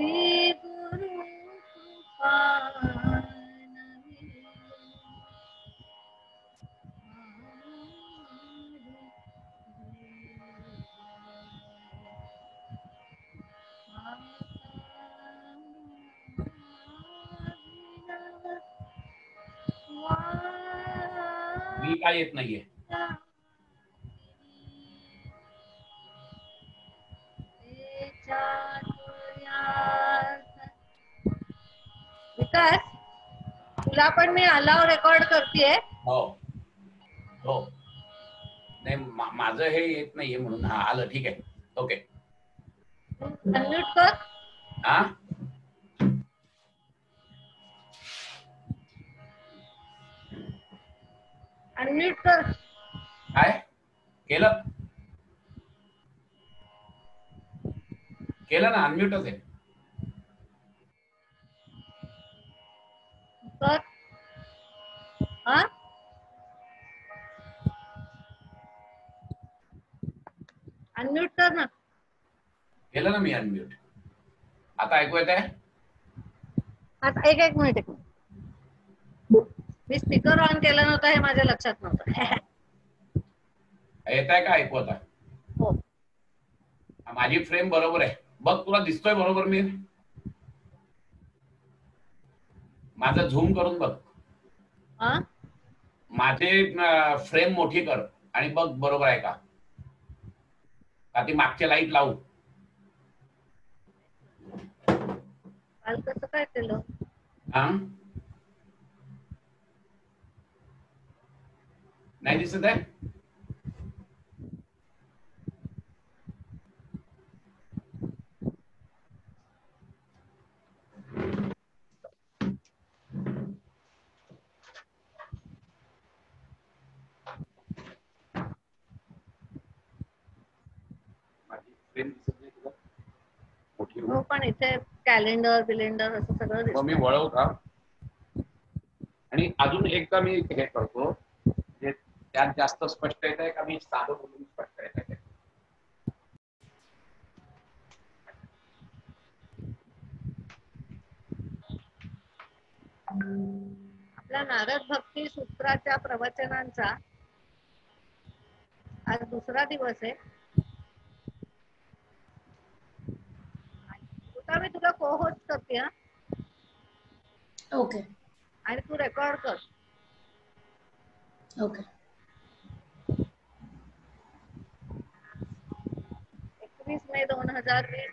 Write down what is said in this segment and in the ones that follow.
श्री गुरु कृपा मी काय येत नाहीये. विकास, तुला पण मी अलाव रेकॉर्ड करतेय. हो हो, नाही माझं हे येत नाहीये म्हणून. हा आलं, ठीक आहे, ओके. अनम्यूट कर. हा, अनम्यूट कर. काय केलं? केलं ना, अनम्यूटच आहे. कर. हा, अनम्यूट कर ना. केलं ना मी अनम्यूट. आता ऐकू येत आहे? आता एक मिनिट. मी स्पीकर ऑन केला नव्हता, हे माझ्या लक्षात नव्हतं. येत आहे का ऐकू आता? हो, माझी फ्रेम बरोबर आहे बघ, तुला दिसतोय बरोबर? मी माझा झूम करून बघ. हा, माझे फ्रेम मोठी कर आणि बघ बरोबर आहे का? ती मागचे लाईट लावू? काल कसं काय केलं? हा, नाही दिसत आहे? हो, पण इथे कॅलेंडर बिलेंडर असं सगळं मग मी दिसतंय. वळवू का? आणि अजून एकदा मी हे करतो, जे त्यात जास्त स्पष्ट येत आहे का मी साधं बोलून स्पष्ट येत आहे? आपल्या नारद भक्ती सूत्राच्या प्रवचनांचा आज दुसरा दिवस आहे. आता मी तुला को होस्ट करते. हा, ओके, आणि तू रेकॉर्ड कर. ओके. 21 मे 2020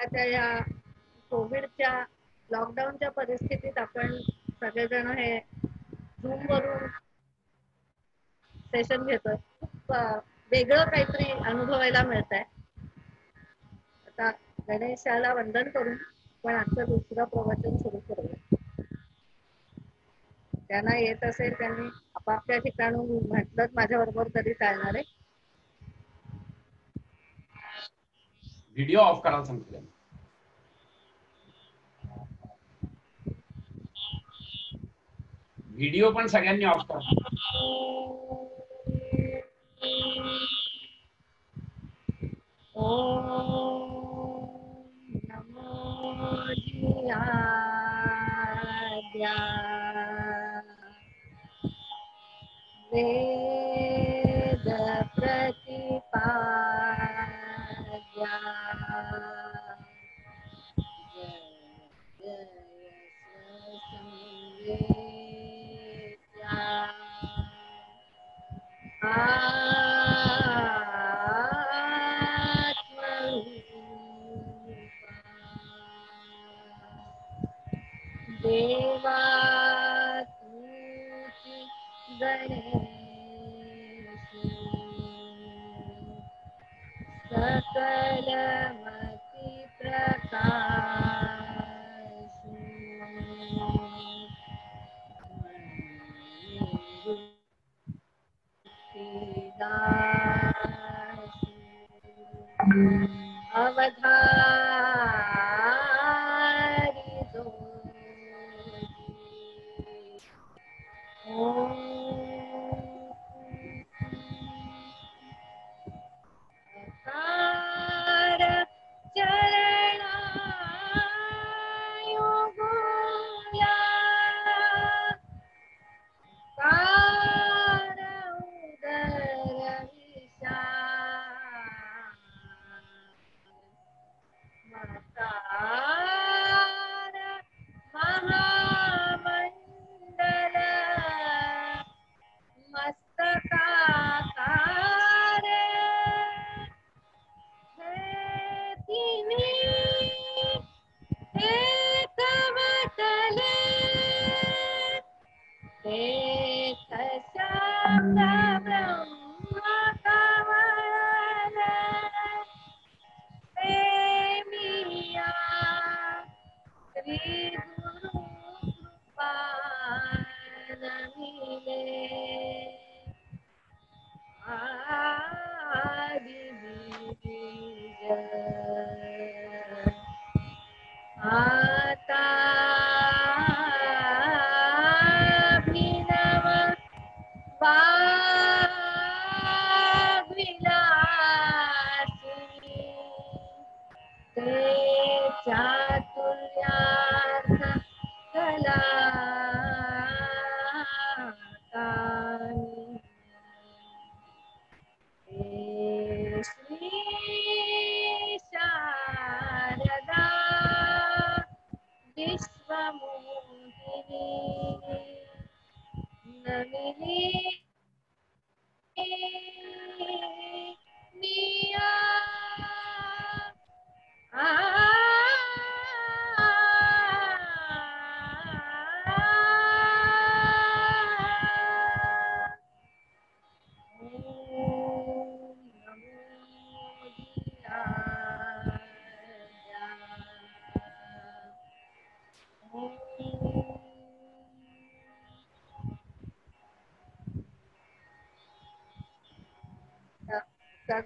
आता या कोविडच्या लॉकडाऊनच्या परिस्थितीत आपण सगळेजण हे झूम वरून सेशन घेतोय. खूप वेगळं काहीतरी अनुभवायला मिळत आहे. आता गणेशाला वंदन करून पण आजचं दुसरं प्रवचन सुरू करूया. त्यांना येत असेल त्यांनी आपापल्या ठिकाणून म्हटलं माझ्या बरोबर तरी चालणार आहे. व्हिडिओ ऑफ करायला सांगितलं. व्हिडिओ पण सगळ्यांनी ऑफ करा. वेद प्रतिपाद्या देवा गणेश सकलमति प्रकाश अवधारी दो। आता भिनव वाग्विलासिनी ते चातुर्यार्थ कलाकानी हे श्री शारदा विश्वमोहिनी नमिनी निया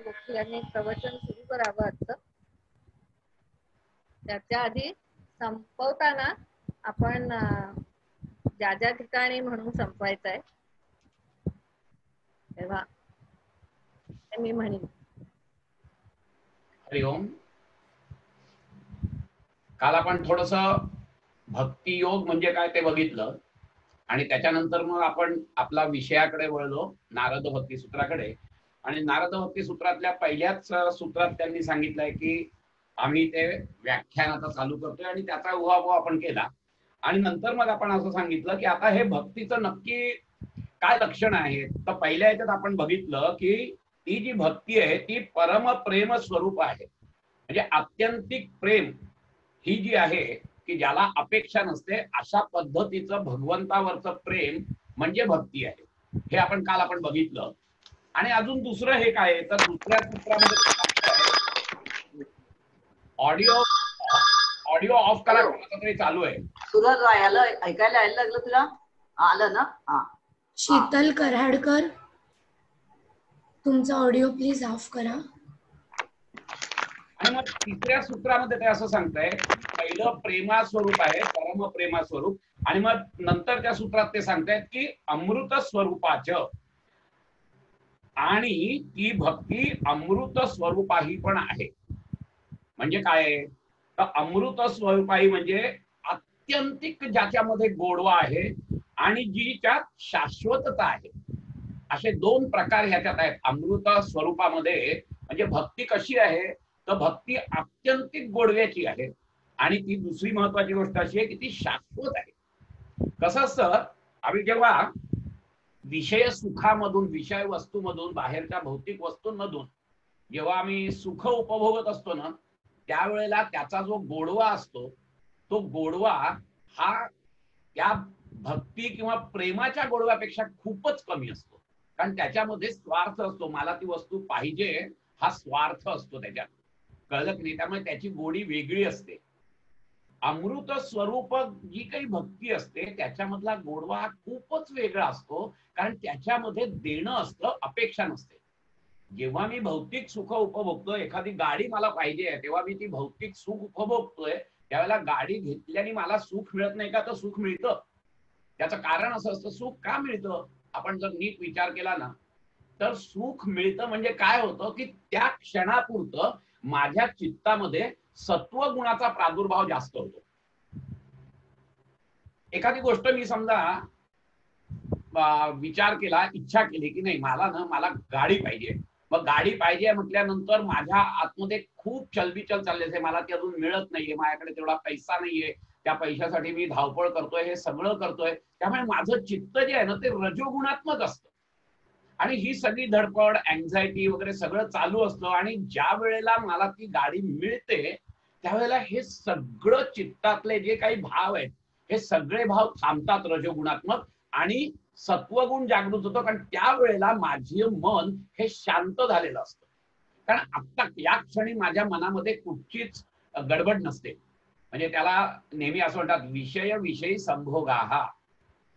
गोष्टी यांनी प्रवचन सुरू करावं असतं. त्याच्या आधी संपवताना आपण ज्या ज्या ठिकाणी म्हणून संपवायचं आहे तेव्हा मी म्हणेन. हरिओम. काल आपण थोडस भक्तियोग म्हणजे काय ते बघितलं आणि त्याच्यानंतर मग आपण आपला विषयाकडे वळलो, नारद भक्ती सूत्राकडे. आणि नारद भक्ती सूत्रातल्या पहिल्याच सूत्रात त्यांनी सांगितलंय की आम्ही ते व्याख्यान आता चालू करतोय आणि त्याचा उहापोह आपण केला. आणि नंतर मग आपण असं सांगितलं की आता हे भक्तीचं नक्की काय लक्षण आहे. तर पहिल्या याच्यात आपण बघितलं की ती जी भक्ती आहे ती परम प्रेम स्वरूप आहे. म्हणजे आत्यंतिक प्रेम ही जी आहे की ज्याला अपेक्षा नसते अशा पद्धतीचं भगवंतावरचं प्रेम म्हणजे भक्ती आहे. हे आपण काल बघितलं. आणि अजून दुसरं हे काय तर दुसऱ्या सूत्रामध्ये ऑडिओ ऑफ करा, तरी चालू आहे. तुला ऐकायला यायला लागलं, तुला आलं ना? हा. शीतल कराडकर, तुमचा ऑडिओ प्लीज ऑफ करा. आणि मग तिसऱ्या सूत्रामध्ये ते असं सांगताय पहिलं प्रेमा स्वरूप आहे, परम प्रेमा स्वरूप. आणि मग नंतर त्या सूत्रात ते सांगतायत की अमृत स्वरूपाचं, आणि ती भक्ती अमृत स्वरूपाही पण आहे. म्हणजे काय तर अमृत स्वरूपाही म्हणजे आत्यंतिक ज्याच्यामध्ये गोडवा आहे आणि जीच्यात शाश्वतता आहे. असे दोन प्रकार ह्याच्यात आहेत अमृत स्वरूपामध्ये. म्हणजे भक्ती कशी आहे तर भक्ती आत्यंतिक गोडव्याची आहे आणि ती दुसरी महत्वाची गोष्ट अशी आहे की ती शाश्वत आहे. कसं असतं, आम्ही जेव्हा विषय सुखामधून, विषय वस्तूमधून, बाहेरच्या भौतिक वस्तूंमधून जेव्हा आम्ही सुख उपभोगत असतो ना, त्यावेळेला त्याचा जो गोडवा असतो तो गोडवा हा त्या भक्ती किंवा प्रेमाच्या गोडव्यापेक्षा खूपच कमी असतो. कारण त्याच्यामध्ये स्वार्थ असतो. मला ती वस्तू पाहिजे हा स्वार्थ असतो त्याच्यात, कळलं की नाही? त्यामुळे त्याची गोडी वेगळी असते. अमृत स्वरूप जी काही भक्ती असते त्याच्यामधला गोडवा हा खूपच वेगळा असतो, कारण त्याच्यामध्ये देणं असतं, अपेक्षा नसते. जेव्हा मी भौतिक सुख उपभोगतोय, एखादी गाडी मला पाहिजे तेव्हा मी ती भौतिक सुख उपभोगतोय, त्यावेळेला गाडी घेतल्याने मला सुख मिळत नाही का? तर सुख मिळतं. त्याचं कारण असं असतं, सुख का मिळतं आपण जर नीट विचार केला ना तर सुख मिळतं म्हणजे काय होतं की त्या क्षणापुरतं माझ्या चित्तामध्ये सत्वगुणाचा प्रादुर्भाव जास्त होतो. एखादी गोष्ट मी समजा विचार केला, इच्छा केली की नाही मला गाडी पाहिजे. मग गाडी पाहिजे म्हटल्यानंतर माझ्या आतमध्ये खूप चलबिचल चालली आहे, मला ती अजून मिळत नाहीये, माझ्याकडे तेवढा पैसा नाहीये, त्या पैशासाठी मी धावपळ करतोय, हे सगळं करतोय. त्यामुळे माझं चित्त जे आहे ना ते रजोगुणात्मक असतं आणि ही सगळी धडपड, अँझायटी वगैरे सगळं चालू असतं. आणि ज्या वेळेला मला ती गाडी मिळते त्यावेळेला हे सगळं चित्तातले जे काही भाव आहेत हे सगळे भाव थांबतात रजोगुणात्मक आणि सत्वगुण जागृत होतो. कारण त्यावेळेला माझे मन हे शांत झालेलं असतं. कारण आता या क्षणी माझ्या मनामध्ये कुठचीच गडबड नसते. म्हणजे त्याला नेहमी असं म्हणतात विषय विषयी संभोगाहा.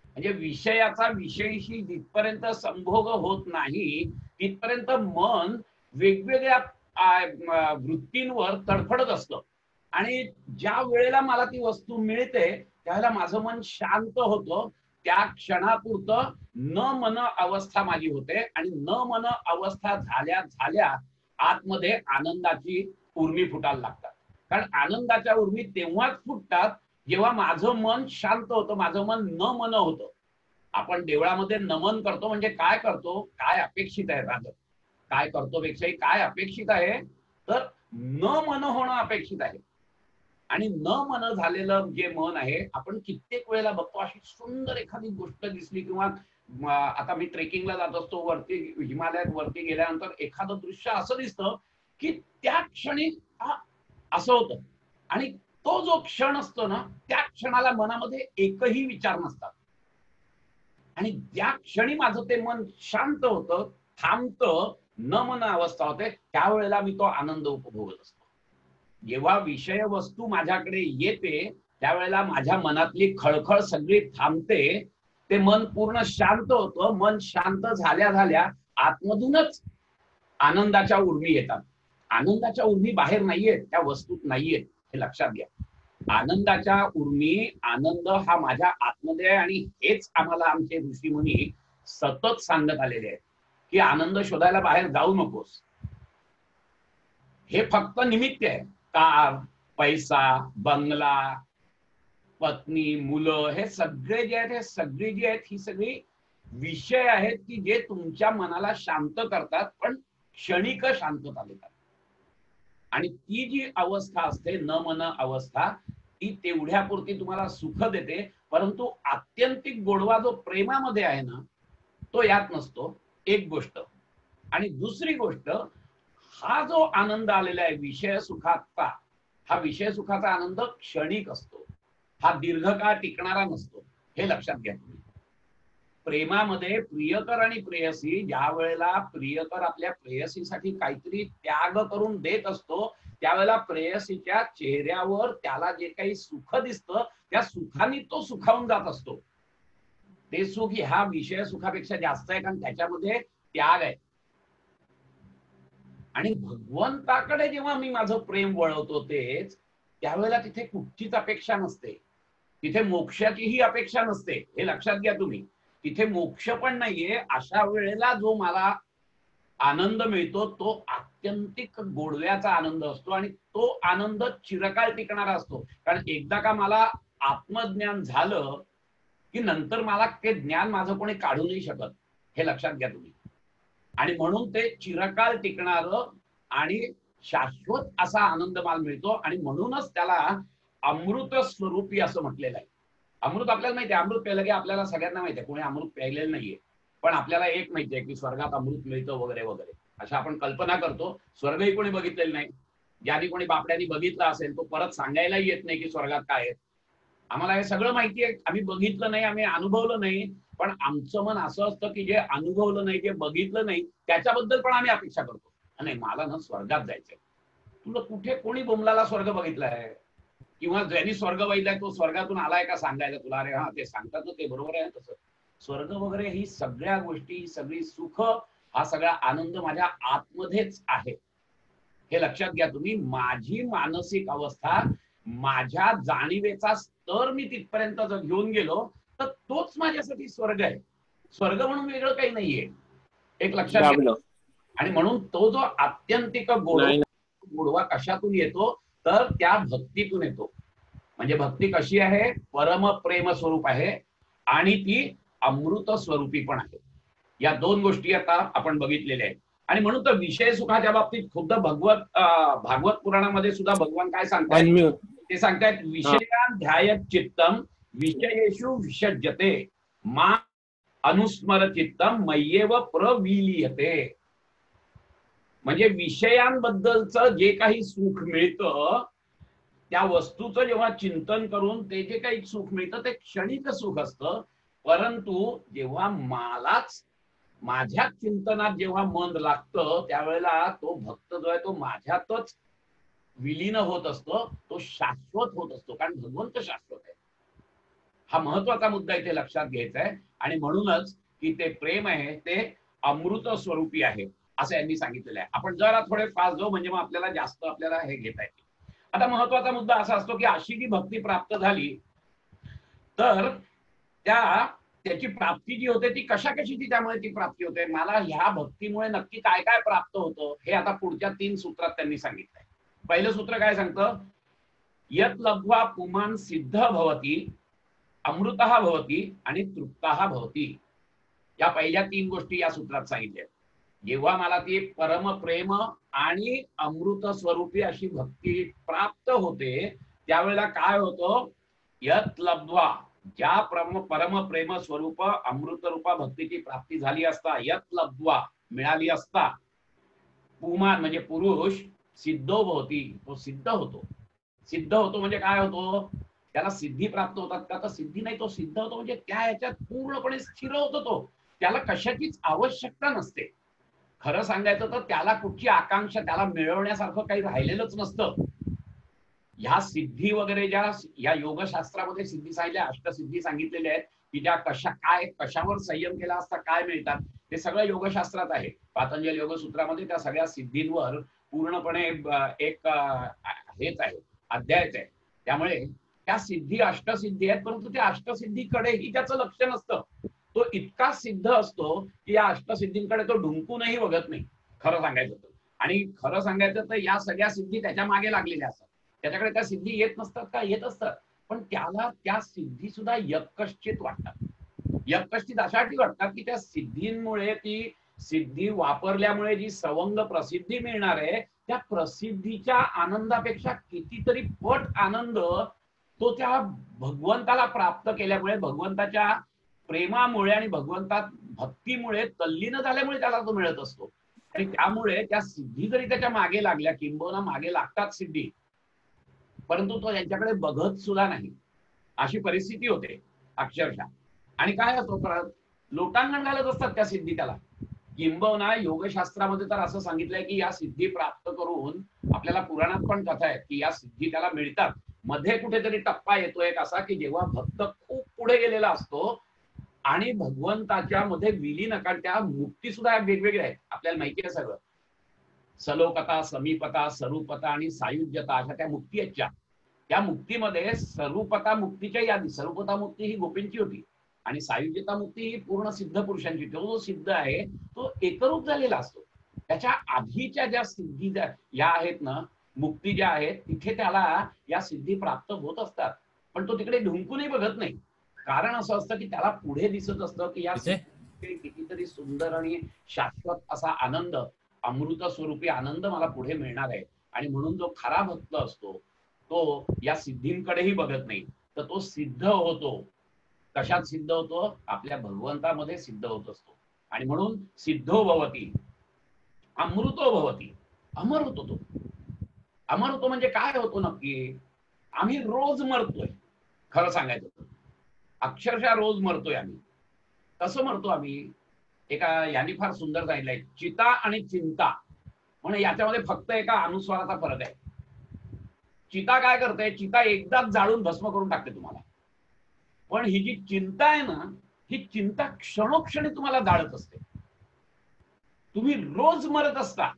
म्हणजे विषयाचा विषयीशी जिथपर्यंत संभोग होत नाही तिथपर्यंत मन वेगवेगळ्या वृत्तींवर तडफडत असतं आणि ज्या वेळेला मला ती वस्तू मिळते त्यावेळेला माझं मन शांत होतं. त्या क्षणापुरतं न मन अवस्था माझी होते आणि न मन अवस्था झाल्या झाल्या आतमध्ये आनंदाची उर्मी फुटायला लागतात. कारण आनंदाच्या उर्मी तेव्हाच फुटतात जेव्हा माझं मन शांत होतं, माझं मन न मन होतं. आपण देवळामध्ये नमन करतो म्हणजे काय करतो, काय अपेक्षित आहे, राजा काय करतो पेक्षाही काय अपेक्षित आहे, तर न मन होणं अपेक्षित आहे. आणि न मन झालेलं जे मन आहे, आपण कित्येक वेळेला बघतो अशी सुंदर एखादी गोष्ट दिसली किंवा आता मी ट्रेकिंगला जात असतो, वरती हिमालयात वरती गेल्यानंतर एखादं दृश्य असं दिसतं की त्या क्षणी असं होतं. आणि तो जो क्षण असतो ना, त्या क्षणाला मनामध्ये एकही विचार नसतात आणि ज्या क्षणी माझं ते मन शांत होतं, थांबतं, न मन अवस्था होते, त्यावेळेला मी तो आनंद उपभोगत असतो. जेव्हा विषय वस्तू माझ्याकडे येते त्यावेळेला माझ्या मनातली खळखळ सगळी थांबते, ते मन पूर्ण शांत होतं. मन शांत झाल्या झाल्या आतमधूनच आनंदाच्या उर्मी येतात. आनंदाच्या उर्मी बाहेर नाहीयेत, त्या वस्तूत नाहीयेत, हे लक्षात घ्या. आनंदाच्या उर्मी, आनंद हा माझ्या आतमध्ये आहे. आणि हेच आम्हाला आमचे ऋषीमुनी सतत सांगत आलेले आहेत की आनंद शोधायला बाहेर जाऊ नकोस, हे फक्त निमित्त आहे. कार, पैसा, बंगला, पत्नी, मुलं, हे सगळे जे आहेत, हे सगळी जी आहेत, ही सगळी विषय आहेत की जे तुमच्या मनाला शांत करतात, पण क्षणिक शांतता देतात. आणि ती जी अवस्था असते न मन अवस्था, ती तेवढ्यापुरती तुम्हाला सुख देते, परंतु आत्यंतिक गोडवा जो प्रेमामध्ये आहे ना, तो यात नसतो. एक गोष्ट. आणि दुसरी गोष्ट, हा जो आनंद आलेला आहे विषय सुखाचा, हा विषय सुखाचा आनंद क्षणिक असतो, हा दीर्घकाळ टिकणारा नसतो, हे लक्षात घ्या तुम्ही. प्रेमामध्ये प्रियकर आणि प्रेयसी, ज्या वेळेला प्रियकर आपल्या प्रेयसीसाठी काहीतरी त्याग करून देत असतो, त्यावेळेला प्रेयसीच्या चेहऱ्यावर त्याला जे काही सुख दिसतं, त्या सुखाने तो सुखावून जात असतो. ते सुख ह्या विषय सुखापेक्षा जास्त आहे, कारण त्याच्यामध्ये त्याग आहे. आणि भगवंताकडे जेव्हा मी माझं प्रेम वळवतो तेच त्यावेळेला तिथे कुठचीच अपेक्षा नसते, तिथे मोक्षाचीही अपेक्षा नसते, हे लक्षात घ्या तुम्ही. तिथे मोक्ष पण नाहीये. अशा वेळेला जो मला आनंद मिळतो तो आत्यंतिक गोडव्याचा आनंद असतो आणि तो आनंद चिरकाळ टिकणारा असतो. कारण एकदा का मला आत्मज्ञान झालं की नंतर मला ते ज्ञान माझं कोणी काढू नाही शकत, हे लक्षात घ्या तुम्ही. आणि म्हणून ते चिरकाळ टिकणारं आणि शाश्वत असा आनंद मला मिळतो. आणि म्हणूनच त्याला अमृत स्वरूपी असं म्हटलेलं आहे. अमृत आपल्याला माहिती आहे, अमृत प्यायलं की आपल्याला सगळ्यांना माहिती आहे, कोणी अमृत प्यायलेलं नाहीये, पण आपल्याला एक माहिती आहे की स्वर्गात अमृत मिळतं वगैरे वगैरे, अशा आपण कल्पना करतो. स्वर्गही कोणी बघितलेलं नाही. ज्यांनी कोणी बापड्यांनी बघितलं असेल तो परत सांगायलाही येत नाही की स्वर्गात काय आहे. आम्हाला हे सगळं माहिती आहे, आम्ही बघितलं नाही, आम्ही अनुभवलं नाही, पण आमचं मन असं असतं की जे अनुभवलं नाही, जे बघितलं नाही, त्याच्याबद्दल पण आम्ही अपेक्षा करतो. नाही, मला ना स्वर्गात जायचंय. तुला कुठे कोणी बोमलाला स्वर्ग बघितलाय किंवा ज्यांनी स्वर्ग बघितलाय तो स्वर्गातून आलाय का सांगायला तुला? अरे हा, ते सांगतात ना, ते बरोबर आहे. तसं स्वर्ग वगैरे ही सगळ्या गोष्टी, सगळी सुख, हा सगळा आनंद माझ्या आतमध्येच आहे, हे लक्षात घ्या तुम्ही. माझी मानसिक अवस्था, माझ्या जाणीवेचा स्तर मी तिथपर्यंत जर घेऊन गेलो तर तोच माझ्यासाठी स्वर्ग आहे. स्वर्ग म्हणून वेगळं काही नाहीये, एक लक्षात घ्या. आणि म्हणून तो जो आत्यंतिक गोडवा कशातून येतो तर त्या भक्तीतून येतो. म्हणजे भक्ती कशी आहे? परम प्रेम स्वरूप आहे आणि ती अमृत स्वरूपी पण आहे. या दोन गोष्टी आता आपण बघितलेल्या आहेत. आणि म्हणून तर विषय सुखाच्या बाबतीत खुद्द भागवत पुराणामध्ये सुद्धा भगवान काय सांगतात? ते सांगतायत, विषयान ध्यायत चित्तम विषयेषु विसज्जते मा अनुस्मर चित्तम मय्येव प्रविलीयते. म्हणजे विषयांबद्दलचं जे काही सुख मिळतं, त्या वस्तूचं जेव्हा चिंतन करून ते जे काही सुख मिळतं ते क्षणिक सुख असतं. परंतु जेव्हा मलाच माझ्या चिंतनात जेव्हा मन लागतं त्यावेळेला तो भक्त जो आहे तो माझ्यातच विलीन होत असतो, तो शाश्वत होत असतो. कारण भगवंत शाश्वत आहे. हा महत्वाचा मुद्दा इथे लक्षात घ्यायचा आहे. आणि म्हणूनच की ते प्रेम आहे ते अमृत स्वरूपी आहे असं यांनी सांगितलेलं आहे. आपण जरा थोडे फास्ट जाऊ म्हणजे मग आपल्याला जास्त आपल्याला हे घेता येईल. आता महत्वाचा मुद्दा असा असतो की अशी जी भक्ती प्राप्त झाली तर त्याची प्राप्ती जी होते ती कशाकशीची त्यामुळे ती प्राप्ती होते, मला ह्या भक्तीमुळे नक्की काय काय प्राप्त होतं हे आता पुढच्या 3 सूत्रात त्यांनी सांगितलंय. पहिलं सूत्र काय सांगतं, यत् लब्ध्वा पुमान् सिद्ध भवती, अमृतः भवती आणि तृप्तः भवती. या पहिल्या 3 गोष्टी या सूत्रात सांगितल्या. जेव्हा मला ती परम प्रेम आणि अमृत स्वरूपी अशी भक्ती प्राप्त होते त्यावेळेला काय होतं, यत् लब्ध्वा, ज्या परम प्रेम स्वरूप अमृत रूपा भक्तीची प्राप्ती झाली असता, यत् लब्ध्वा मिळाली असता, पुमान म्हणजे पुरुष, सिद्धो भवती, तो सिद्ध होतो. सिद्ध होतो म्हणजे काय होतो, त्याला सिद्धी प्राप्त होतात का, तर सिद्धी नाही, तो सिद्ध होतो म्हणजे त्या ह्याच्यात पूर्णपणे स्थिर होतो. तो त्याला कशाचीच आवश्यकता नसते. खरं सांगायचं तर त्याला कुठची आकांक्षा, त्याला मिळवण्यासारखं काही राहिलेलंच नसतं. ह्या सिद्धी वगैरे ज्या या योगशास्त्रामध्ये सिद्धी सांगितल्या, अष्टसिद्धी सांगितलेल्या आहेत की त्या कशावर संयम केला असता काय मिळतात, ते सगळं योगशास्त्रात आहे. पातंजल योगसूत्रामध्ये त्या सगळ्या सिद्धींवर पूर्णपणे एक हेच आहे, अध्यायच आहे. त्यामुळे त्या सिद्धी अष्टसिद्धी आहेत, परंतु त्या अष्टसिद्धीकडेही त्याचं लक्ष नसतं. तो इतका सिद्ध असतो की या अष्टसिद्धींकडे तो ढुंकूनही बघत नाही, खरं सांगायचं तर. आणि खरं सांगायचं तर या सगळ्या सिद्धी त्याच्या मागे लागलेल्या असतात. त्याच्याकडे त्या सिद्धी येत नसतात का, येत असतात, पण त्याला त्या सिद्धी सुद्धा यत्कश्चित वाटतात. यत्कश्चित अशासाठी वाटतात की त्या सिद्धींमुळे, ती सिद्धी वापरल्यामुळे जी सवंग प्रसिद्धी मिळणार आहे त्या प्रसिद्धीच्या आनंदापेक्षा कितीतरी पट आनंद तो त्या भगवंताला प्राप्त केल्यामुळे, भगवंताच्या प्रेमामुळे आणि भगवंतात भक्तीमुळे तल्लीन झाल्यामुळे त्याला तो मिळत असतो. आणि त्यामुळे त्या सिद्धी जरी त्याच्या मागे लागल्या, किंबहुना मागे लागतात सिद्धी, परंतु तो त्यांच्याकडे बघत सुद्धा नाही, अशी परिस्थिती होते अक्षरशः. आणि काय असतो, परत लोटांगण घालत असतात त्या सिद्धी त्याला. किंबहुना योगशास्त्रामध्ये तर असं सांगितलंय की या सिद्धी प्राप्त करून, आपल्याला पुराणात पण कथा आहे की या सिद्धी त्याला मिळतात. मध्ये कुठेतरी टप्पा येतो एक असा की जेव्हा भक्त खूप पुढे गेलेला असतो आणि भगवंताच्या मध्ये विलीन, कारण त्या मुक्ती सुद्धा वेगवेगळ्या आहेत, आपल्याला माहिती आहे सगळं. सलोकता, समीपता, स्वरूपता आणि सायुज्यता अशा त्या मुक्ती आहेत. त्या मुक्तीमध्ये स्वरूपता मुक्तीच्या यादी, स्वरूपता मुक्ती ही गोपींची होती आणि सायुज्यता मुक्ती ही पूर्ण सिद्ध पुरुषांची. तो जो सिद्ध आहे तो एकरूप झालेला असतो. त्याच्या आधीच्या ज्या सिद्धी या आहेत ना, मुक्ती ज्या आहेत, तिथे त्याला या सिद्धी प्राप्त होत असतात, पण तो तिकडे ढुंकूनही बघत नाही. कारण असं असतं की त्याला पुढे दिसत असतं की या कितीतरी सुंदर आणि शाश्वत असा आनंद, अमृत स्वरूपी आनंद मला पुढे मिळणार आहे. आणि म्हणून जो खरा भक्त असतो तो या सिद्धींकडेही बघत नाही, तर तो सिद्ध होतो. कशात सिद्ध होतो, आपल्या भगवंतामध्ये सिद्ध होत असतो. आणि म्हणून सिद्धो भवती, अमृतो भवती, अमर होतो तो. अमर होतो म्हणजे काय होतो नक्की, आम्ही रोज मरतोय. खरं सांगायचं तर अक्षरशः रोज मरतोय आम्ही. कसं मरतो आम्ही, एका यांनी फार सुंदर सांगितलंय, चिता आणि चिंता. म्हणजे याच्यामध्ये फक्त एका अनुस्वाराचा फरक आहे. चिता काय करते, चिता एकदाच जाळून भस्म करून टाकते तुम्हाला, पण ही जी चिंता आहे ना, ही चिंता क्षणोक्षणी तुम्हाला जाळत असते. तुम्ही रोज मरत असता,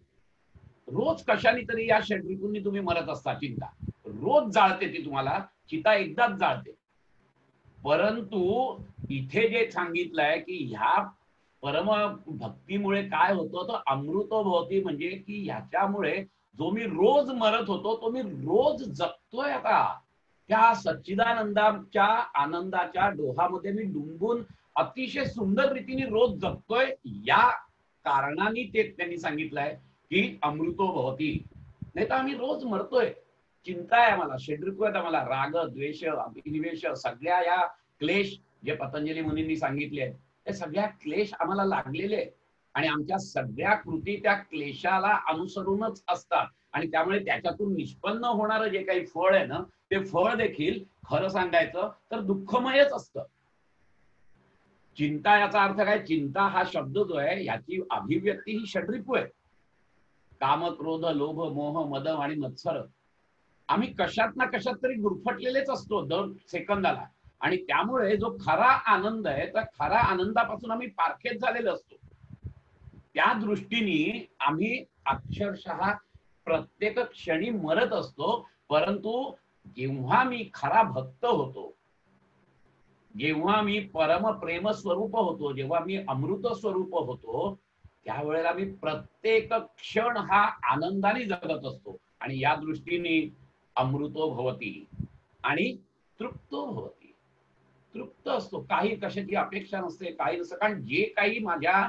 रोज कशाने तरी या षड्रिपूंनी तुम्ही मरत असता. चिंता रोज जाळते, ती तुम्हाला चिता एकदाच जाळते. परंतु इथे जे सांगितलंय की ह्या परम भक्तीमुळे काय होतं, तर अमृतो भवती, म्हणजे की ह्याच्यामुळे जो मी रोज मरत होतो तो मी रोज जगतोय. आता त्या सच्चिदानंदाच्या आनंदाच्या डोहामध्ये मी डुंबून अतिशय सुंदर रीतीने रोज जगतोय. या कारणाने ते त्यांनी सांगितलंय की अमृतो भवती. नाही तर आम्ही रोज मरतोय. चिंता आहे आम्हाला, षड्रिपू आहेत आम्हाला, राग, द्वेष, अभिनिवेश, सगळ्या या क्लेश जे पतंजली मुनींनी सांगितले आहेत, ते सगळ्या क्लेश आम्हाला लागलेले आहेत. आणि आमच्या सगळ्या कृती त्या क्लेशाला अनुसरूनच असतात. आणि त्यामुळे त्याच्यातून निष्पन्न होणारं जे काही फळ आहे ना, ते फळ देखील खरं सांगायचं तर दुःखमयच असतं. चिंता याचा अर्थ काय, चिंता हा शब्द जो आहे याची अभिव्यक्ती ही षड्रिपू आहे. काम, क्रोध, लोभ, मोह, मद आणि मत्सर. आम्ही कशात ना कशात तरी गुरफटलेलेच असतो दर सेकंदाला. आणि त्यामुळे जो खरा आनंद आहे त्या खरा आनंदापासून आम्ही पारखेत झालेलो असतो. त्या दृष्टीने आम्ही अक्षरशः प्रत्येक क्षणी मरत असतो. परंतु जेव्हा मी खरा भक्त होतो, जेव्हा मी परम प्रेम स्वरूप होतो, जेव्हा मी अमृत स्वरूप होतो, त्यावेळेला मी प्रत्येक क्षण हा आनंदाने जगत असतो. आणि या दृष्टीने अमृतो भवती आणि तृप्तो भवती. तृप्त असतो, काही कशाची अपेक्षा नसते, काही नसतं. कारण जे काही माझ्या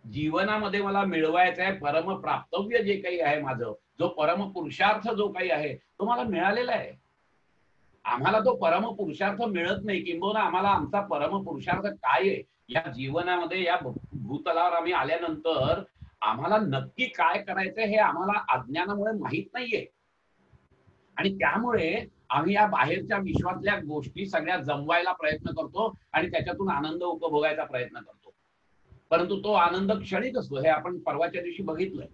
जीवनामध्ये मला मिळवायचं आहे, परम प्राप्तव्य जे काही आहे माझं, जो परम पुरुषार्थ जो काही आहे तो मला मिळालेला आहे. आम्हाला तो परम पुरुषार्थ मिळत नाही, किंबहुना आम्हाला आमचा परम पुरुषार्थ काय आहे या जीवनामध्ये, या भूतलावर आम्ही आल्यानंतर आम्हाला नक्की काय करायचं हे आम्हाला अज्ञानामुळे माहित नाहीये. आणि त्यामुळे आम्ही या बाहेरच्या विश्वातल्या गोष्टी सगळ्या जमवायला प्रयत्न करतो आणि त्याच्यातून आनंद उपभोगायचा प्रयत्न करतो. परंतु तो आनंद क्षणिक असतो, हे आपण परवाच्या दिवशी बघितलंय.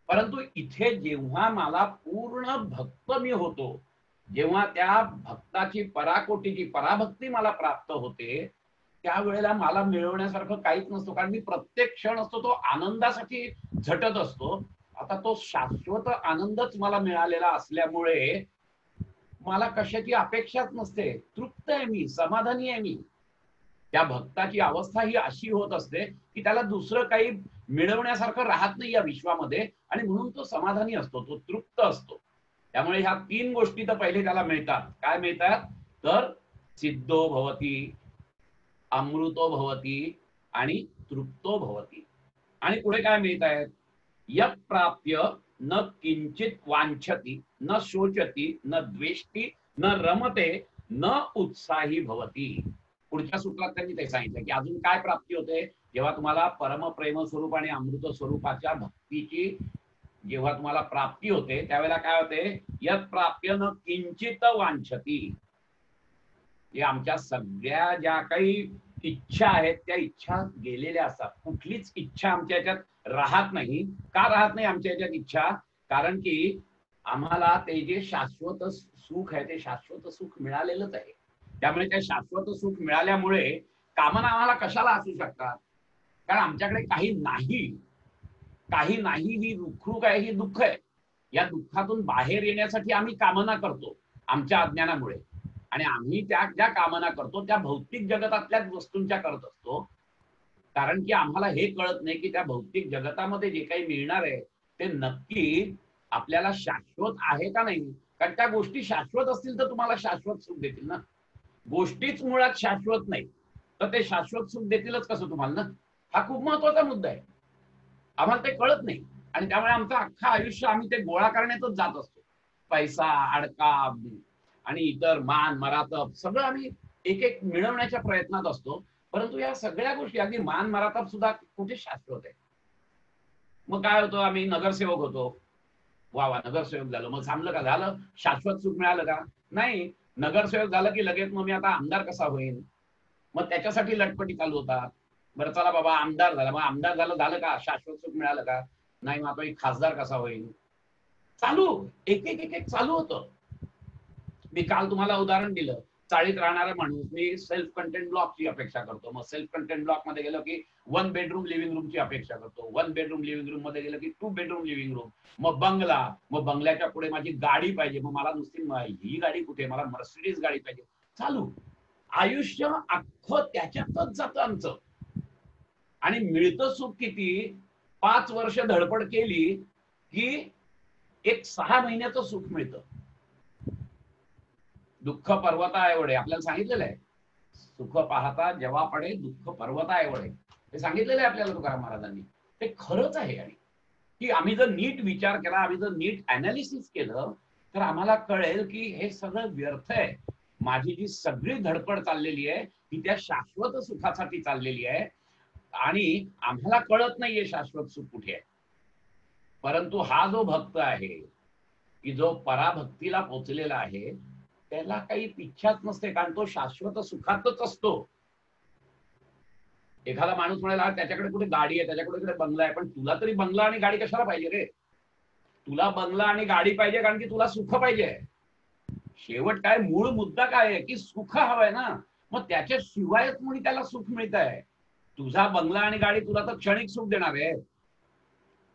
परंतु इथे जेव्हा मला पूर्ण भक्त मी होतो, जेव्हा त्या भक्ताची पराकोटीची पराभक्ती मला प्राप्त होते, त्यावेळेला मला मिळवण्यासारखं काहीच नसतो. कारण मी प्रत्येक क्षण असतो तो आनंदासाठी झटत असतो. आता तो शाश्वत आनंदच मला मिळालेला असल्यामुळे मला कशाची अपेक्षाच नसते. तृप्त आहे मी, समाधानी आहे मी. त्या भक्ताची अवस्था ही अशी होत असते की त्याला दुसरं काही मिळवण्यासारखं राहत नाही या विश्वामध्ये, आणि म्हणून तो समाधानी असतो, तो तृप्त असतो. त्यामुळे ह्या तीन गोष्टी तर पहिले त्याला मिळतात. काय मिळतात तर सिद्धो भवती, अमृतो भवती आणि तृप्तो भवती. आणि पुढे काय मिळत आहेत, यत् प्राप्य न किंचित वांछति न शोचती न द्वेष्टी न रमते न उत्साही भवती. पुढच्या सूत्रात त्यांनी ते सांगितलं की अजून काय प्राप्ती होते, जेव्हा तुम्हाला परम प्रेम स्वरूप आणि अमृत स्वरूपाच्या भक्तीची जेव्हा तुम्हाला प्राप्ती होते, त्यावेळेला काय होते, यत् प्राप्य न किंचित वांछति. जे आमच्या सगळ्या ज्या काही इच्छा आहेत त्या इच्छा गेलेल्या असतात. कुठलीच इच्छा आमच्या याच्यात राहत नाही. का राहत नाही आमच्या याच्यात इच्छा? कारण की आम्हाला ते जे शाश्वत सुख आहे ते शाश्वत सुख मिळालेलंच आहे. त्यामुळे ते शाश्वत सुख मिळाल्यामुळे कामना आम्हाला कशाला असू शकतात? कारण आमच्याकडे काही नाही, काही नाही ही रुखरुख आहे, ही दुःख आहे. या दुःखातून बाहेर येण्यासाठी आम्ही कामना करतो आमच्या अज्ञानामुळे. आणि आम्ही त्या ज्या कामना करतो त्या भौतिक जगतातल्याच वस्तूंच्या करत असतो. कारण की आम्हाला हे कळत नाही की त्या भौतिक जगतामध्ये जे काही मिळणार आहे ते नक्की आपल्याला शाश्वत आहे का नाही. कारण त्या गोष्टी शाश्वत असतील तर तुम्हाला शाश्वत सुख देतील ना. गोष्टीच मुळात शाश्वत नाही तर ते शाश्वत सुख देतीलच कसं तुम्हाला ना. हा खूप महत्वाचा मुद्दा आहे. आम्हाला ते कळत नाही आणि त्यामुळे आमचं अख्खं आयुष्य आम्ही ते गोळा करण्यातच जात असतो. पैसा, अडका आणि इतर मान मरातब सगळं आम्ही एक एक मिळवण्याच्या प्रयत्नात असतो. परंतु या सगळ्या गोष्टी, अगदी मान मरातब सुद्धा कुठे शाश्वत आहे. मग काय होतं, आम्ही नगरसेवक होतो, वा वा नगरसेवक झालो, मग थांबलं का, झालं शाश्वत सुख मिळालं का? नाही. नगरसेवक झालं की लगेच मग मी आता आमदार कसा होईल, मग त्याच्यासाठी लटपटी चालू होतात. बरं चला बाबा आमदार झाला, मग आमदार झालं का शाश्वत सुख मिळालं का? नाही. मग आता एक खासदार कसा होईल, चालू एक एक एक एक चालू होतं. मी काल तुम्हाला उदाहरण दिलं, चाळीत राहणारा माणूस, मी सेल्फ कंटेंट ब्लॉकची अपेक्षा करतो. मग सेल्फ कंटेंट ब्लॉक मध्ये गेलो की 1 बेडरूम लिव्हिंग रूमची अपेक्षा करतो. 1 बेडरूम लिव्हिंग रूम मध्ये गेलो की 2 बेडरूम लिव्हिंग रूम, मग बंगला, मग बंगल्याच्या पुढे माझी गाडी पाहिजे. मग मला नुसती ही गाडी कुठे, मला मर्सिडीज गाडी पाहिजे. चालू आयुष्य अख्खं त्याच्यातच जातं आमचं. आणि मिळतं सुख किती, 5 वर्ष धडपड केली की एक 6 महिन्याचं सुख मिळतं. दुःख पर्वता एवढे आपल्याला सांगितलेलं आहे. सुख पाहता जेव्हा पडे दुःख पर्वता एवढे, हे सांगितलेलं आहे आपल्याला तुकाराम महाराजांनी. ते खरंच आहे. आणि की आम्ही जर नीट विचार केला, आम्ही जर नीट अनालिसिस केलं तर आम्हाला कळेल की हे सगळं व्यर्थ आहे. माझी जी सगळी धडपड चाललेली आहे ती त्या शाश्वत सुखासाठी चाललेली आहे आणि आम्हाला कळत नाहीये शाश्वत सुख कुठे आहे. परंतु हा जो भक्त आहे की जो पराभक्तीला पोचलेला आहे त्याला काही इच्छाच नसते, कारण तो शाश्वत सुखातच असतो. एखादा माणूस म्हणाला त्याच्याकडे कुठे गाडी आहे, त्याच्याकडे कुठे बंगला आहे, पण तुला तरी बंगला आणि गाडी कशाला पाहिजे रे? तुला बंगला आणि गाडी पाहिजे कारण की तुला सुख पाहिजे. शेवट काय, मूळ मुद्दा काय आहे की सुख हवंय ना. मग त्याच्याशिवायच मुळी त्याला सुख मिळत आहे. तुझा बंगला आणि गाडी तुला तर क्षणिक सुख देणार आहे,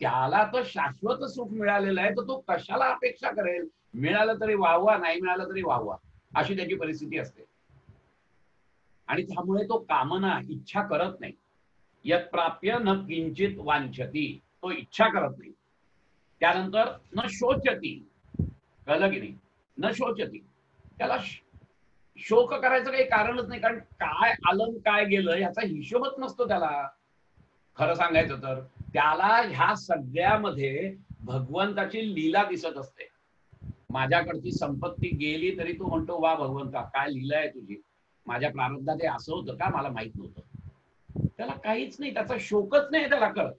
त्याला तर शाश्वत सुख मिळालेलं आहे, तर तो कशाला अपेक्षा करेल मिळालं तरी वाहवा, नाही मिळालं तरी वाहवा, अशी त्याची परिस्थिती असते. आणि त्यामुळे तो कामना, इच्छा करत नाही. यत् प्राप्य न किंचित वांछती, तो इच्छा करत नाही. त्यानंतर न शोचती, कळलं की नाही, न शोचती, त्याला शोक करायचं काही कारणच नाही, कारण काय आलं काय गेलं याचा हिशोबच नसतो त्याला. खरं सांगायचं तर त्याला ह्या सगळ्यामध्ये भगवंताची लीला दिसत असते. माझ्याकडची संपत्ती गेली तरी तो म्हणतो, वा भगवंता काय लीला आहे तुझी, माझ्या प्रारब्धात हे असं होतं का, मला माहित नव्हतं. त्याला काहीच नाही, त्याचा शोकच नाही त्याला करत.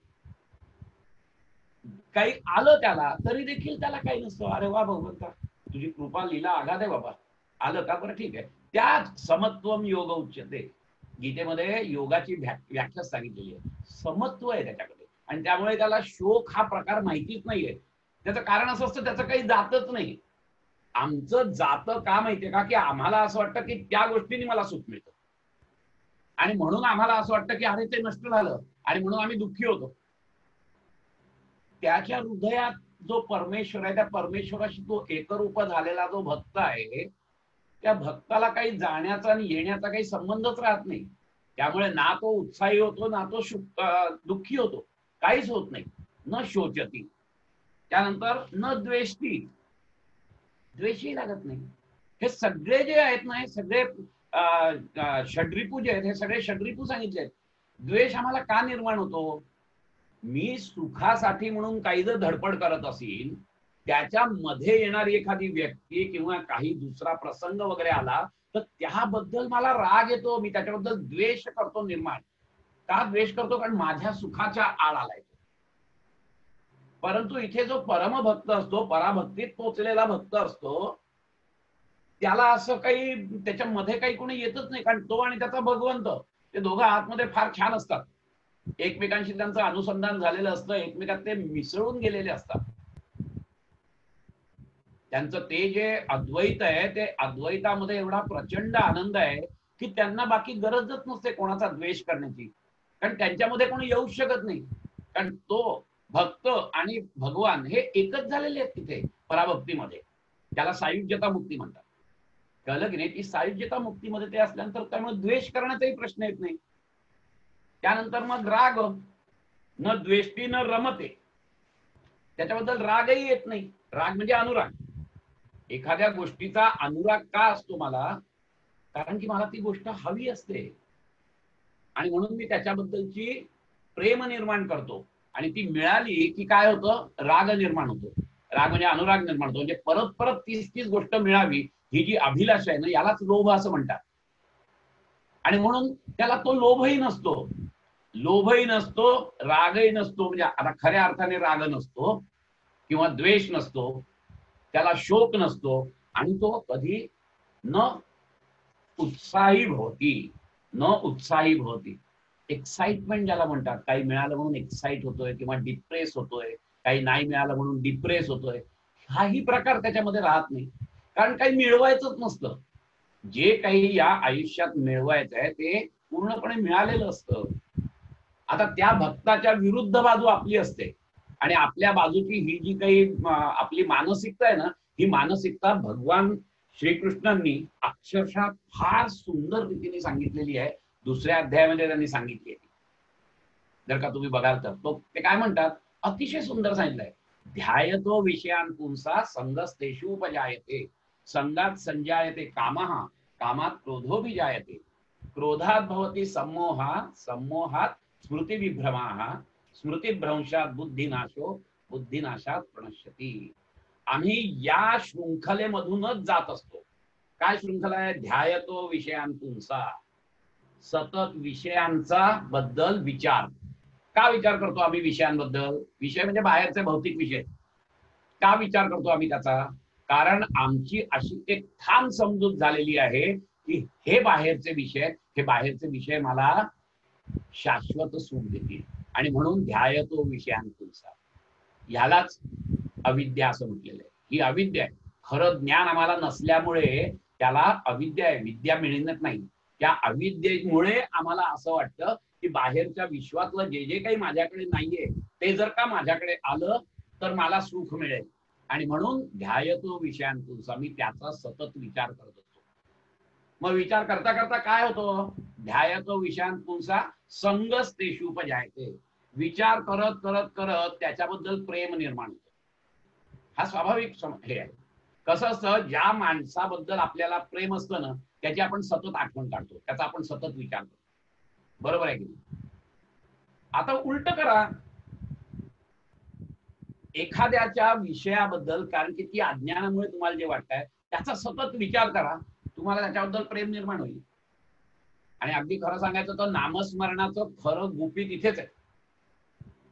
काही आलं त्याला तरी देखील त्याला काही नसतं. अरे वा भगवंता तुझी कृपा लीला आघात आहे बाबा, आलं का, बरं ठीक आहे. त्या समत्वम योग उच्यते, गीतेमध्ये योगाची व्याख्या सांगितलेली आहे. समत्व आहे त्याच्याकडे, आणि त्यामुळे त्याला शोक हा प्रकार माहितीच नाहीये. त्याचं कारण असं असतं, त्याचं काही जातच नाही. आमचं जातं का माहितीये का, की आम्हाला असं वाटतं की त्या गोष्टीने मला सुख मिळतं, आणि म्हणून आम्हाला असं वाटतं की अरे ते नष्ट झालं, आणि म्हणून आम्ही दुःखी होतो. त्याच्या हृदयात जो परमेश्वर आहे, त्या परमेश्वराशी तो एकरूप झालेला जो भक्त आहे, त्या भक्ताला काही जाण्याचा आणि येण्याचा काही संबंधच राहत नाही. त्यामुळे ना तो उत्साही होतो, ना तो दुःखी होतो, काहीच होत नाही. न शोचती, त्यानंतर न द्वेष्टी, द्वेषही लागत नाही. हे सगळे जे आहेत ना, हे सगळे षड्रिपू जे आहेत, हे सगळे षड्रिपू सांगितले आहेत. द्वेष आम्हाला का निर्माण होतो? मी सुखासाठी म्हणून काही जर धडपड करत असेल, त्याच्यामध्ये येणारी एखादी व्यक्ती किंवा काही दुसरा प्रसंग वगैरे आला तर त्याबद्दल मला राग येतो, मी त्याच्याबद्दल द्वेष करतो निर्माण. का द्वेष करतो? कारण माझ्या सुखाच्या आड आलाय. परंतु इथे जो परमभक्त असतो, पराभक्तीत पोचलेला भक्त असतो, त्याला असं काही त्याच्यामध्ये काही कोणी येतच नाही. कारण तो आणि त्याचा भगवंत ते दोघं आतमध्ये फार छान असतात, एकमेकांशी त्यांचं अनुसंधान झालेलं असतं, एकमेकात ते मिसळून गेलेले असतात. त्यांचं ते जे अद्वैत आहे, ते अद्वैतामध्ये एवढा प्रचंड आनंद आहे की त्यांना बाकी गरजच नसते कोणाचा द्वेष करण्याची, कारण त्यांच्यामध्ये कोणी येऊ शकत नाही. कारण तो भक्त आणि भगवान हे एकच झालेले आहेत तिथे पराभक्तीमध्ये. त्याला सायुज्यता मुक्ती म्हणतात. कळलं की नाही? ती सायुज्यता मुक्तीमध्ये ते असल्यानंतर त्यामुळे द्वेष करण्याचाही प्रश्न येत नाही. त्यानंतर मग राग, न द्वेष्टी न रमते, त्याच्याबद्दल रागही येत नाही. राग म्हणजे अनुराग. एखाद्या गोष्टीचा अनुराग का असतो मला? कारण की मला ती गोष्ट हवी असते, आणि म्हणून मी त्याच्याबद्दलची प्रेम निर्माण करतो, आणि ती मिळाली की काय होतं? राग निर्माण होतो. राग म्हणजे अनुराग निर्माण होतो. म्हणजे परत परत तीच गोष्ट मिळावी ही जी अभिलाषा आहे ना, यालाच लोभ असं म्हणतात. आणि म्हणून त्याला तो लोभही नसतो, लोभही नसतो, रागही नसतो. म्हणजे आता खऱ्या अर्थाने राग नसतो किंवा द्वेष नसतो, त्याला शोक नसतो, आणि तो कधी न उत्साही भवती, न उत्साही भवती. एक्साइटमेंट ज्याला म्हणतात, काही मिळालं म्हणून एक्साइट होतोय किंवा डिप्रेस होतोय, काही नाही मिळालं म्हणून डिप्रेस होतोय, हाही प्रकार त्याच्यामध्ये राहत नाही. कारण काही मिळवायचंच नसतं. जे काही या आयुष्यात मिळवायचं आहे ते पूर्णपणे मिळालेलं असतं. आता त्या भक्ताच्या विरुद्ध बाजू आपली असते, आणि आपल्या बाजूची ही जी काही आपली मानसिकता आहे ना, ही मानसिकता भगवान श्रीकृष्णांनी अक्षरशः फार सुंदर रीतीने सांगितलेली आहे. दुसऱ्या अध्यायामध्ये त्यांनी सांगितली आहे. जर का तुम्ही बघाल तर तो ते काय म्हणतात, अतिशय सुंदर सांगितलंय. ध्यायतो विषयान पुंसा संगस्तेषु उपजायते, संगात संजायते कामः, कामात क्रोधोभिजायते, क्रोधात भवति सम्मोहा, सम्मोहात स्मृतिविभ्रमाः, स्मृतिभ्रंशात बुद्धिनाशो, बुद्धिनाशात प्रणश्यति. आम्ही या शृंखलेमधूनच जात असतो. काय शृंखला आहे? ध्यायतो विषयान पुंसा, सतत विषयांचा बद्दल विचार. का विचार करतो आम्ही विषयांबद्दल? विषय म्हणजे बाहेरचे भौतिक विषय. का विचार करतो आम्ही त्याचा? कारण आमची अशी एक ठाम समजूत झालेली आहे की हे बाहेरचे विषय मला शाश्वत सुख देतील, आणि म्हणून ध्यायतो विषयान पुंसा. ह्यालाच अविद्या असं म्हटलेलं आहे. ही अविद्या आहे. खरं ज्ञान आम्हाला नसल्यामुळे त्याला अविद्या आहे, विद्या मिळत नाही. त्या अविद्येमुळे आम्हाला असं वाटतं की बाहेरच्या विश्वातलं जे जे काही माझ्याकडे नाहीये ते जर का माझ्याकडे आलं तर मला सुख मिळेल. आणि म्हणून ध्यायतो विषयांपुंसा, मी त्याचा सतत विचार करत असतो. मग विचार करता करता काय होतो, ध्यायतो विषयांपुंसा संगस तेषुपजायते, विचार करत करत करत त्याच्याबद्दल प्रेम निर्माण होतं. हा स्वाभाविक हे आहे. कसं असतं, ज्या माणसाबद्दल आपल्याला प्रेम असतं ना त्याची आपण सतत आठवण काढतो, त्याचा आपण सतत विचार करतो. बरोबर आहे की नाही? आता उलट करा, एखाद्याच्या विषयाबद्दल, कारण की ती अज्ञानामुळे तुम्हाला जे वाटतंय त्याचा सतत विचार करा, तुम्हाला त्याच्याबद्दल प्रेम निर्माण होईल. आणि अगदी खरं सांगायचं तर नामस्मरणाचं खरं गुपित इथेच आहे.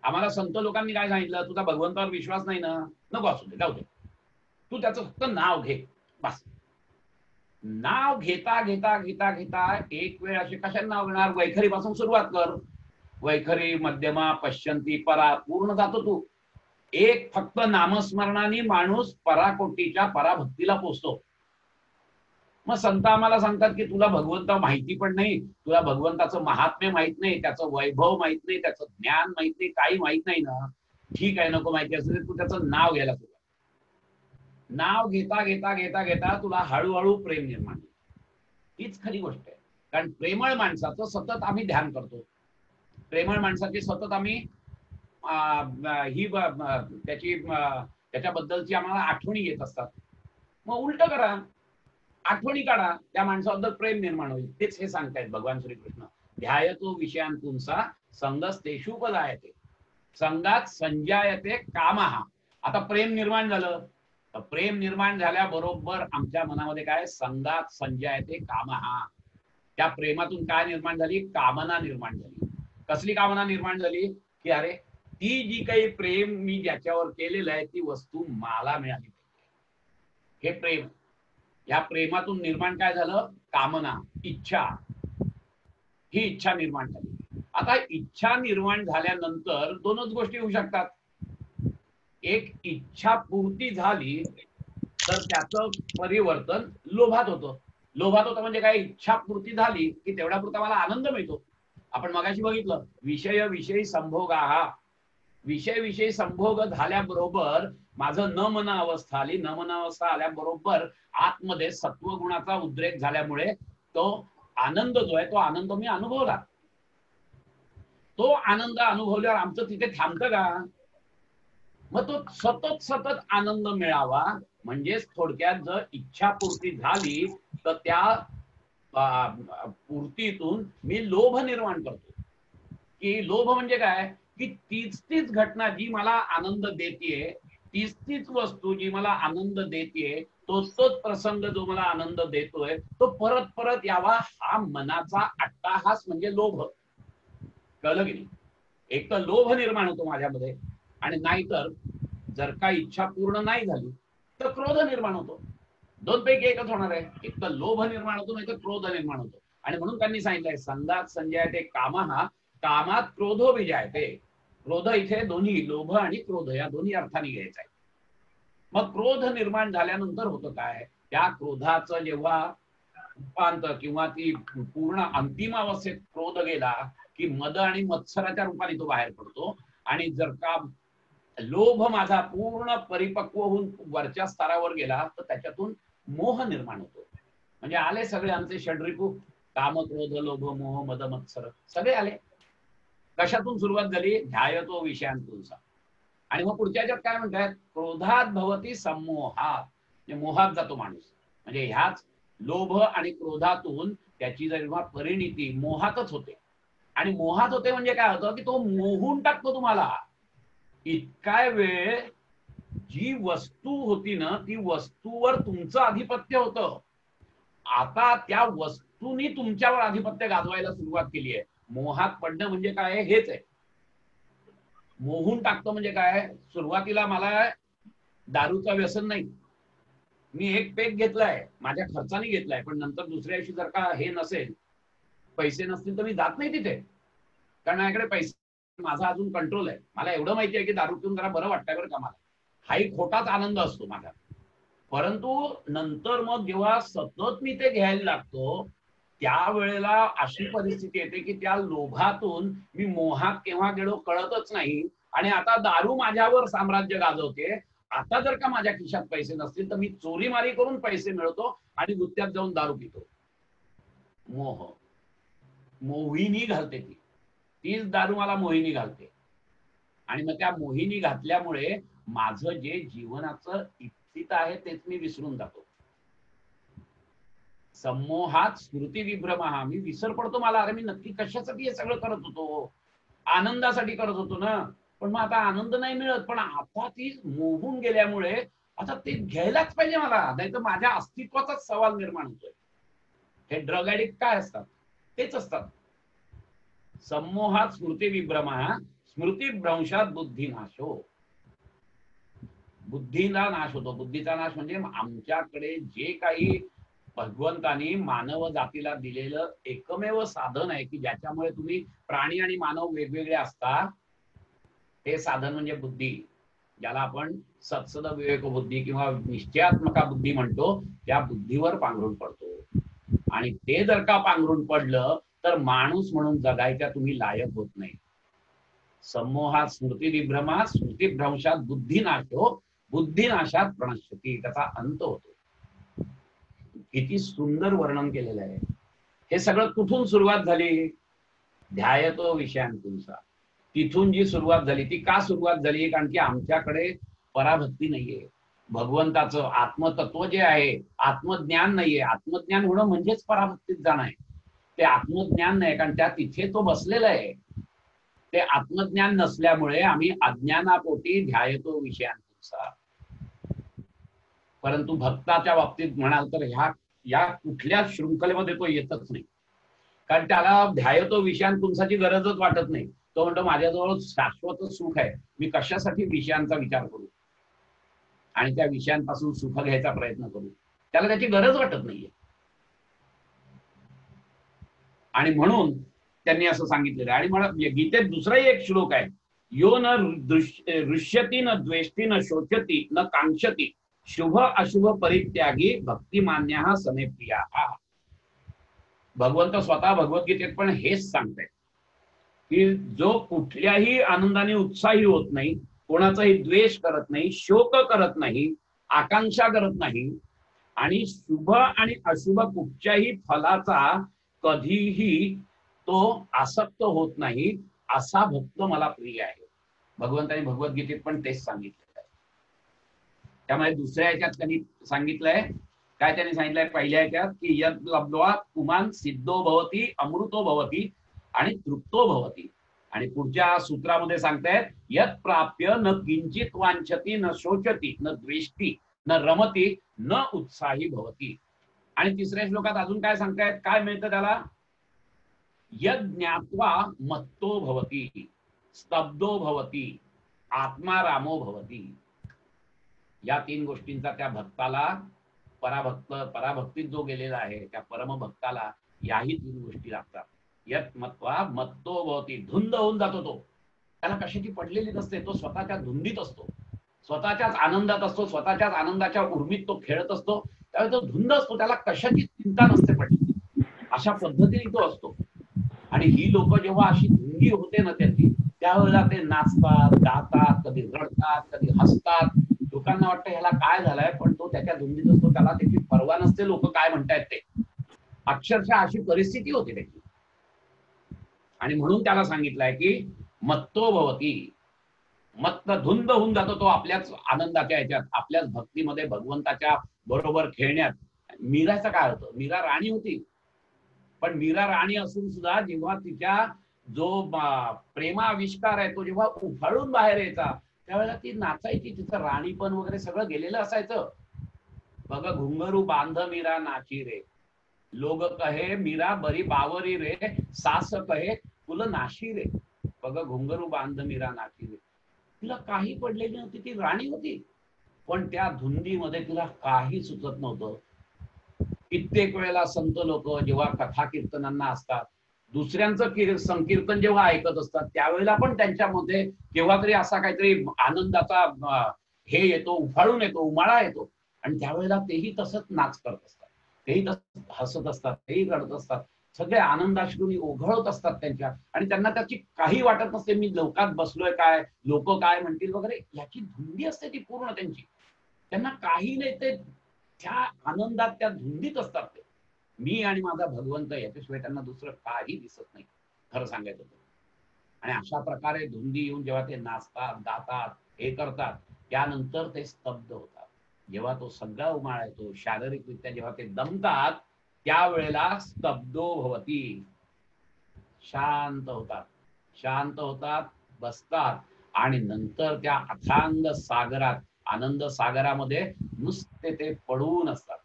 आम्हाला संत लोकांनी काय सांगितलं, तुझा भगवंतावर विश्वास नाही ना, नको असू दे, जाऊ दे, तू त्याचं फक्त नाव घे बस. नाव घेता घेता घेता घेता एक वेळ अशी कशाने नाव घेणार, वैखरी पासून सुरुवात कर, वैखरी मध्यमा पश्यंती परा पूर्ण जातो तू. एक फक्त नामस्मरणाने माणूस पराकोटीच्या पराभक्तीला पोचतो. मग संत आम्हाला सांगतात की तुला भगवंत माहिती पण नाही, तुला भगवंताचं महात्म्य माहित नाही, त्याचं वैभव माहित नाही, त्याचं ज्ञान माहित नाही, काही माहित नाही ना, ठीक आहे, नको माहिती असेल तू त्याचं नाव घ्यायला सुरुवात. नाव घेता घेता घेता घेता तुला हळूहळू प्रेम निर्माण होईल. हीच खरी गोष्ट आहे. कारण प्रेमळ माणसाचं सतत आम्ही ध्यान करतो, प्रेमळ माणसाची सतत आम्ही ही त्याच्याबद्दलची आम्हाला आठवणी येत असतात. मग उलट करा, आठवणी काढा, त्या माणसाबद्दल प्रेम निर्माण होईल. तेच हे सांगतायत भगवान श्रीकृष्ण, ध्यायतो विषयांपुंसा संगस तेषुपजायते, संगात संजायते कामः. आता प्रेम निर्माण झालं, तर प्रेम निर्माण झाल्याबरोबर आमच्या मनामध्ये काय, संगात संजायते कामः. त्या प्रेमातून काय निर्माण झाली, कामना निर्माण झाली. कसली कामना निर्माण झाली, की अरे ती जी काही प्रेम मी ज्याच्यावर केलेलं आहे ती वस्तू मला मिळाली पाहिजे. हे प्रेम, या प्रेमातून निर्माण काय झालं, कामना, इच्छा. ही इच्छा निर्माण झाली. आता इच्छा निर्माण झाल्यानंतर दोनच गोष्टी होऊ शकतात. एक, इच्छा पूर्ती झाली तर त्याचं परिवर्तन लोभात होतं. लोभात होतं म्हणजे काय, इच्छा पूर्ती झाली की तेवढ्या पुरता मला आनंद मिळतो. आपण मगाशी बघितलं, विषय विषयी संभोग, हा विषय विषयी संभोग झाल्याबरोबर माझं न मन अवस्था आली, न मन अवस्था आल्याबरोबर आतमध्ये सत्वगुणाचा उद्रेक झाल्यामुळे तो आनंद जो आहे तो आनंद मी अनुभवला. तो आनंद अनुभवल्यावर आमचं तिथे थांबतं का, मग तो सतत सतत आनंद मिळावा. म्हणजेच थोडक्यात जर इच्छापूर्ती झाली तर त्या पूर्तीतून मी लोभ निर्माण करतो. की लोभ म्हणजे काय, की तीच तीच घटना जी मला आनंद देते, तीच तीच वस्तू जी मला आनंद देते, तोच तोच प्रसंग जो मला आनंद देतोय तो परत परत यावा, हा मनाचा अट्टाहास म्हणजे लोभ. कळलं की नाही? एक तर लोभ निर्माण होतो माझ्यामध्ये, आणि नाहीतर जर का इच्छा पूर्ण नाही झाली तर क्रोध निर्माण होतो. दोन पैकी एकच होणार आहे, एक तर लोभ निर्माण होतो नाही तर क्रोध निर्माण होतो. आणि म्हणून त्यांनी सांगितलंय, संगात संजयते कामः कामात क्रोधो विजयते. क्रोध इथे दोन्ही लोभ आणि क्रोध या दोन्ही अर्थाने घ्यायचा आहे. मग क्रोध निर्माण झाल्यानंतर होतं काय, त्या क्रोधाचं जेव्हा रूपांतर किंवा ती पूर्ण अंतिम अवस्थेत क्रोध गेला की मद आणि मत्सराच्या रूपाने तो बाहेर पडतो. आणि जर का लोभ माझा पूर्ण परिपक्व होऊन वरच्या स्तरावर गेला तर त्याच्यातून मोह निर्माण होतो. म्हणजे आले सगळे आमचे षड्रिपू, काम क्रोध लोभ मोह मद मत्सर सगळे आले. कशातून सुरुवात झाली, ध्यायतो विषयांपुंसा. आणि मग पुढच्या ह्याच्यात काय म्हणतात, क्रोधात भवती सम्मोहात, म्हणजे मोहात जातो माणूस. म्हणजे ह्याच लोभ आणि क्रोधातून त्याची जेव्हा परिणिती मोहातच होते. आणि मोहात होते म्हणजे काय होतं, की तो मोहून टाकतो तुम्हाला. इतका वेळ जी वस्तू होती ना, ती वस्तूवर तुमचं आधिपत्य होतं. आता त्या वस्तूनी तुमच्यावर आधिपत्य गाजवायला सुरुवात केली आहे. मोहात पडणं म्हणजे काय, हेच आहे. मोहून टाकतो म्हणजे काय, सुरुवातीला मला दारूचं व्यसन नाही, मी एक पेक घेतलाय, माझ्या खर्चाने घेतलाय, पण नंतर दुसऱ्या दिवशी जर का हे नसेल, पैसे नसतील तर मी जात नाही तिथे, कारण माझ्याकडे पैसे, माझा अजून कंट्रोल आहे. मला एवढं माहिती आहे की दारू पिऊन जरा बरं वाटतंय बरं का मला, हाही खोटाच आनंद असतो माझा. परंतु नंतर मग जेव्हा सतत मी ते घ्यायला लागतो त्यावेळेला अशी परिस्थिती येते की त्या लोभातून मी मोहात केव्हा गेलो कळतच नाही. आणि आता दारू माझ्यावर साम्राज्य गाजवते. आता जर का माझ्या खिशात पैसे नसतील तर मी चोरीमारी करून पैसे मिळवतो आणि गुत्त्यात जाऊन दारू पितो. मोह, मोहिनी घालते तीच दारू मला मोहिनी घालते. आणि मग त्या मोहिनी घातल्यामुळे माझं जे जीवनाचं इप्सित आहे तेच मी विसरून जातो. संमोहात स्मृती विभ्रमः, मी विसर पडतो मला, अरे मी नक्की कशासाठी हे सगळं करत होतो, आनंदासाठी करत होतो ना, पण मग आता आनंद नाही मिळत. पण आता ती मोहून गेल्यामुळे आता ते घ्यायलाच पाहिजे मला, नाही तर माझ्या अस्तित्वाचाच सवाल निर्माण होतोय. हे ड्रग ऍडिक्ट काय असतात? तेच असतात. संमोहात स्मृती विभ्रमः स्मृतिभ्रंशात बुद्धिनाशो, बुद्धीला नाश होतो. बुद्धीचा नाश म्हणजे आमच्याकडे जे काही भगवंतानी मानव जातीला दिलेलं एकमेव साधन आहे की ज्याच्यामुळे तुम्ही प्राणी आणि मानव वेगवेगळे असता, ते साधन म्हणजे बुद्धी, ज्याला आपण सत्सद विवेक बुद्धी किंवा निश्चयात्मका बुद्धी म्हणतो, त्या बुद्धीवर पांघरून पडतो. आणि ते जर का पांघरून पडलं तर माणूस म्हणून जगायच्या तुम्ही लायक होत नाही. संमोहात स्मृती विभ्रमात स्मृतिभ्रंशात बुद्धिनाशो बुद्धिनाशात प्रणश्यती, त्याचा अंत होतो. किती सुंदर वर्णन केलेलं आहे. हे सगळं कुठून सुरुवात झाली? ध्यायतो विषयांतूनचा. तिथून जी सुरुवात झाली ती का सुरुवात झाली? कारण की आमच्याकडे पराभक्ती नाहीये. भगवंताचं आत्मतत्व जे आहे, आत्मज्ञान नाहीये. आत्मज्ञान होणं म्हणजेच पराभक्तीत जाणं आहे. ते आत्मज्ञान नाही, कारण त्या तिथे तो बसलेला आहे. ते आत्मज्ञान नसल्यामुळे आम्ही अज्ञानापोटी ध्यायतो विषयांतूनचा. परंतु भक्ताच्या बाबतीत म्हणाल तर या कुठल्या शृंखलेमध्ये तो येतच नाही, कारण त्याला ध्यायतो विषयांतूनची गरजच वाटत नाही. तो म्हणतो माझ्याजवळ शाश्वत सुख आहे, मी कशासाठी विषयांचा विचार करू आणि त्या विषयांपासून सुख घ्यायचा प्रयत्न करू, त्याला त्याची गरज वाटत नाहीये. आणि म्हणून त्यांनी असं सांगितलेलं आहे. आणि मला गीतेत दुसराही एक श्लोक आहे, यो न रुष्यती न द्वेष्टी न शोचती न कांक्षती शुभ अशुभ परित्यागी भक्तिमान्या समे प्रिया. भगवंत स्वतः भगवद्गीतेत पण हेच सांगतायत की जो कुठल्याही आनंदाने उत्साही होत नाही, कोणाचाही द्वेष करत नाही, शोक करत नाही, आकांक्षा करत नाही आणि शुभ आणि अशुभ कुठच्याही फलाचा कधीही तो आसक्त होत नाही, असा भक्त मला प्रिय आहे. भगवंताने भगवद्गीतेत पण तेच सांगितलेलं आहे. त्यामुळे दुसऱ्या ह्याच्यात त्यांनी सांगितलंय काय? त्यांनी सांगितलंय पहिल्या ह्याच्यात की यद लब्ध्वा पुमान सिद्धो भवती अमृतो भवती आणि तृप्तो भवती. आणि पुढच्या सूत्रामध्ये सांगतायत यत प्राप्य न किंचित वांछती न शोचती न द्वेष्टी न रमती न उत्साही भवती. आणि तिसऱ्या श्लोकात अजून काय सांगतायत? काय मिळतं त्याला? यद ज्ञात्वा मत्तो भवती स्तब्धो भवती आत्मारामो भवती. या तीन गोष्टींचा त्या भक्ताला, पराभक्तीत जो गेलेला आहे त्या परमभक्ताला याही तीन गोष्टी लागतात. यत मत्वा मत्तो भवती, धुंद होऊन जातो तो. त्याला कशाची पडलेली नसते, तो स्वतःच्या धुंदीत असतो, स्वतःच्याच आनंदात असतो, स्वतःच्याच आनंदाच्या उर्मीत तो खेळत असतो. त्यावेळी तो धुंद असतो, त्याला कशाची चिंता नसते पडली, अशा पद्धतीने तो असतो. आणि ही लोक जेव्हा अशी धुंदी होते ना त्यांची, त्यावेळेला ते नाचतात, गातात, कधी रडतात, कधी हसतात. लोकांना वाटतं ह्याला काय झालंय, पण तो त्याच्या धुंदीत असतो, त्याला त्याची पर्वा नसते लोक काय म्हणतायत ते. अक्षरशः अशी परिस्थिती होती त्याची. आणि म्हणून त्याला सांगितलंय की मत्तो भवती, मत्त धुंद होऊन जातो तो आपल्याच आनंदाच्या ह्याच्यात, आपल्याच भक्तीमध्ये, भगवंताच्या बरोबर खेळण्यात. मीराचं काय होतं? मीरा राणी होती, पण मीरा राणी असून सुद्धा जेव्हा तिच्या जो प्रेमाविष्कार आहे तो जेव्हा उफाळून बाहेर यायचा त्यावेळेला ती नाचायची, तिचं राणीपण वगैरे सगळं गेलेलं असायचं. बघ घुंगरू बांध मीरा नाची रे, लोग कहे मीरा बरी बावरी रे, सास कहे तुल नाशी रे. बघ घुंगरू बांध मीरा नाची रे. तिला काही पडलेली नव्हती, ती राणी होती, पण त्या धुंदीमध्ये तिला काही सुचत नव्हतं. कित्येक वेळेला संत लोक जेव्हा कथा कीर्तनांना असतात, दुसऱ्यांचं संकीर्तन जेव्हा ऐकत असतात, त्यावेळेला पण त्यांच्यामध्ये केव्हा तरी असा काहीतरी आनंदाचा हे येतो, उफाळून येतो, उमाळा येतो. आणि त्यावेळेला तेही तसंच नाच करत असतात, तेही तसंच हसत असतात, तेही रडत असतात. सगळे आनंदाश्रूंनी ओघळत असतात त्यांच्या, आणि त्यांना त्याची काही वाटत नसते मी लोकात बसलोय काय, लोक काय म्हणतील वगैरे, याची धुंदी असते ती पूर्ण त्यांची. त्यांना काही नाही, ते त्या आनंदात त्या धुंदीत असतात ते. मी आणि माझा भगवंत याच्याशिवाय त्यांना दुसरं काही दिसत नाही खरं सांगायचं तर. आणि अशा प्रकारे धुंदी येऊन जेव्हा ते नाचतात, गातात, हे करतात, त्यानंतर ते स्तब्ध होतात. जेव्हा तो सगळा उमाळा येतो, शारीरिकरित्या जेव्हा ते दमतात, त्यावेळेला स्तब्धो भवती, शांत होतात. शांत होतात, बसतात, आणि नंतर त्या अथांग सागरात, आनंद सागरामध्ये नुसते ते पडून असतात.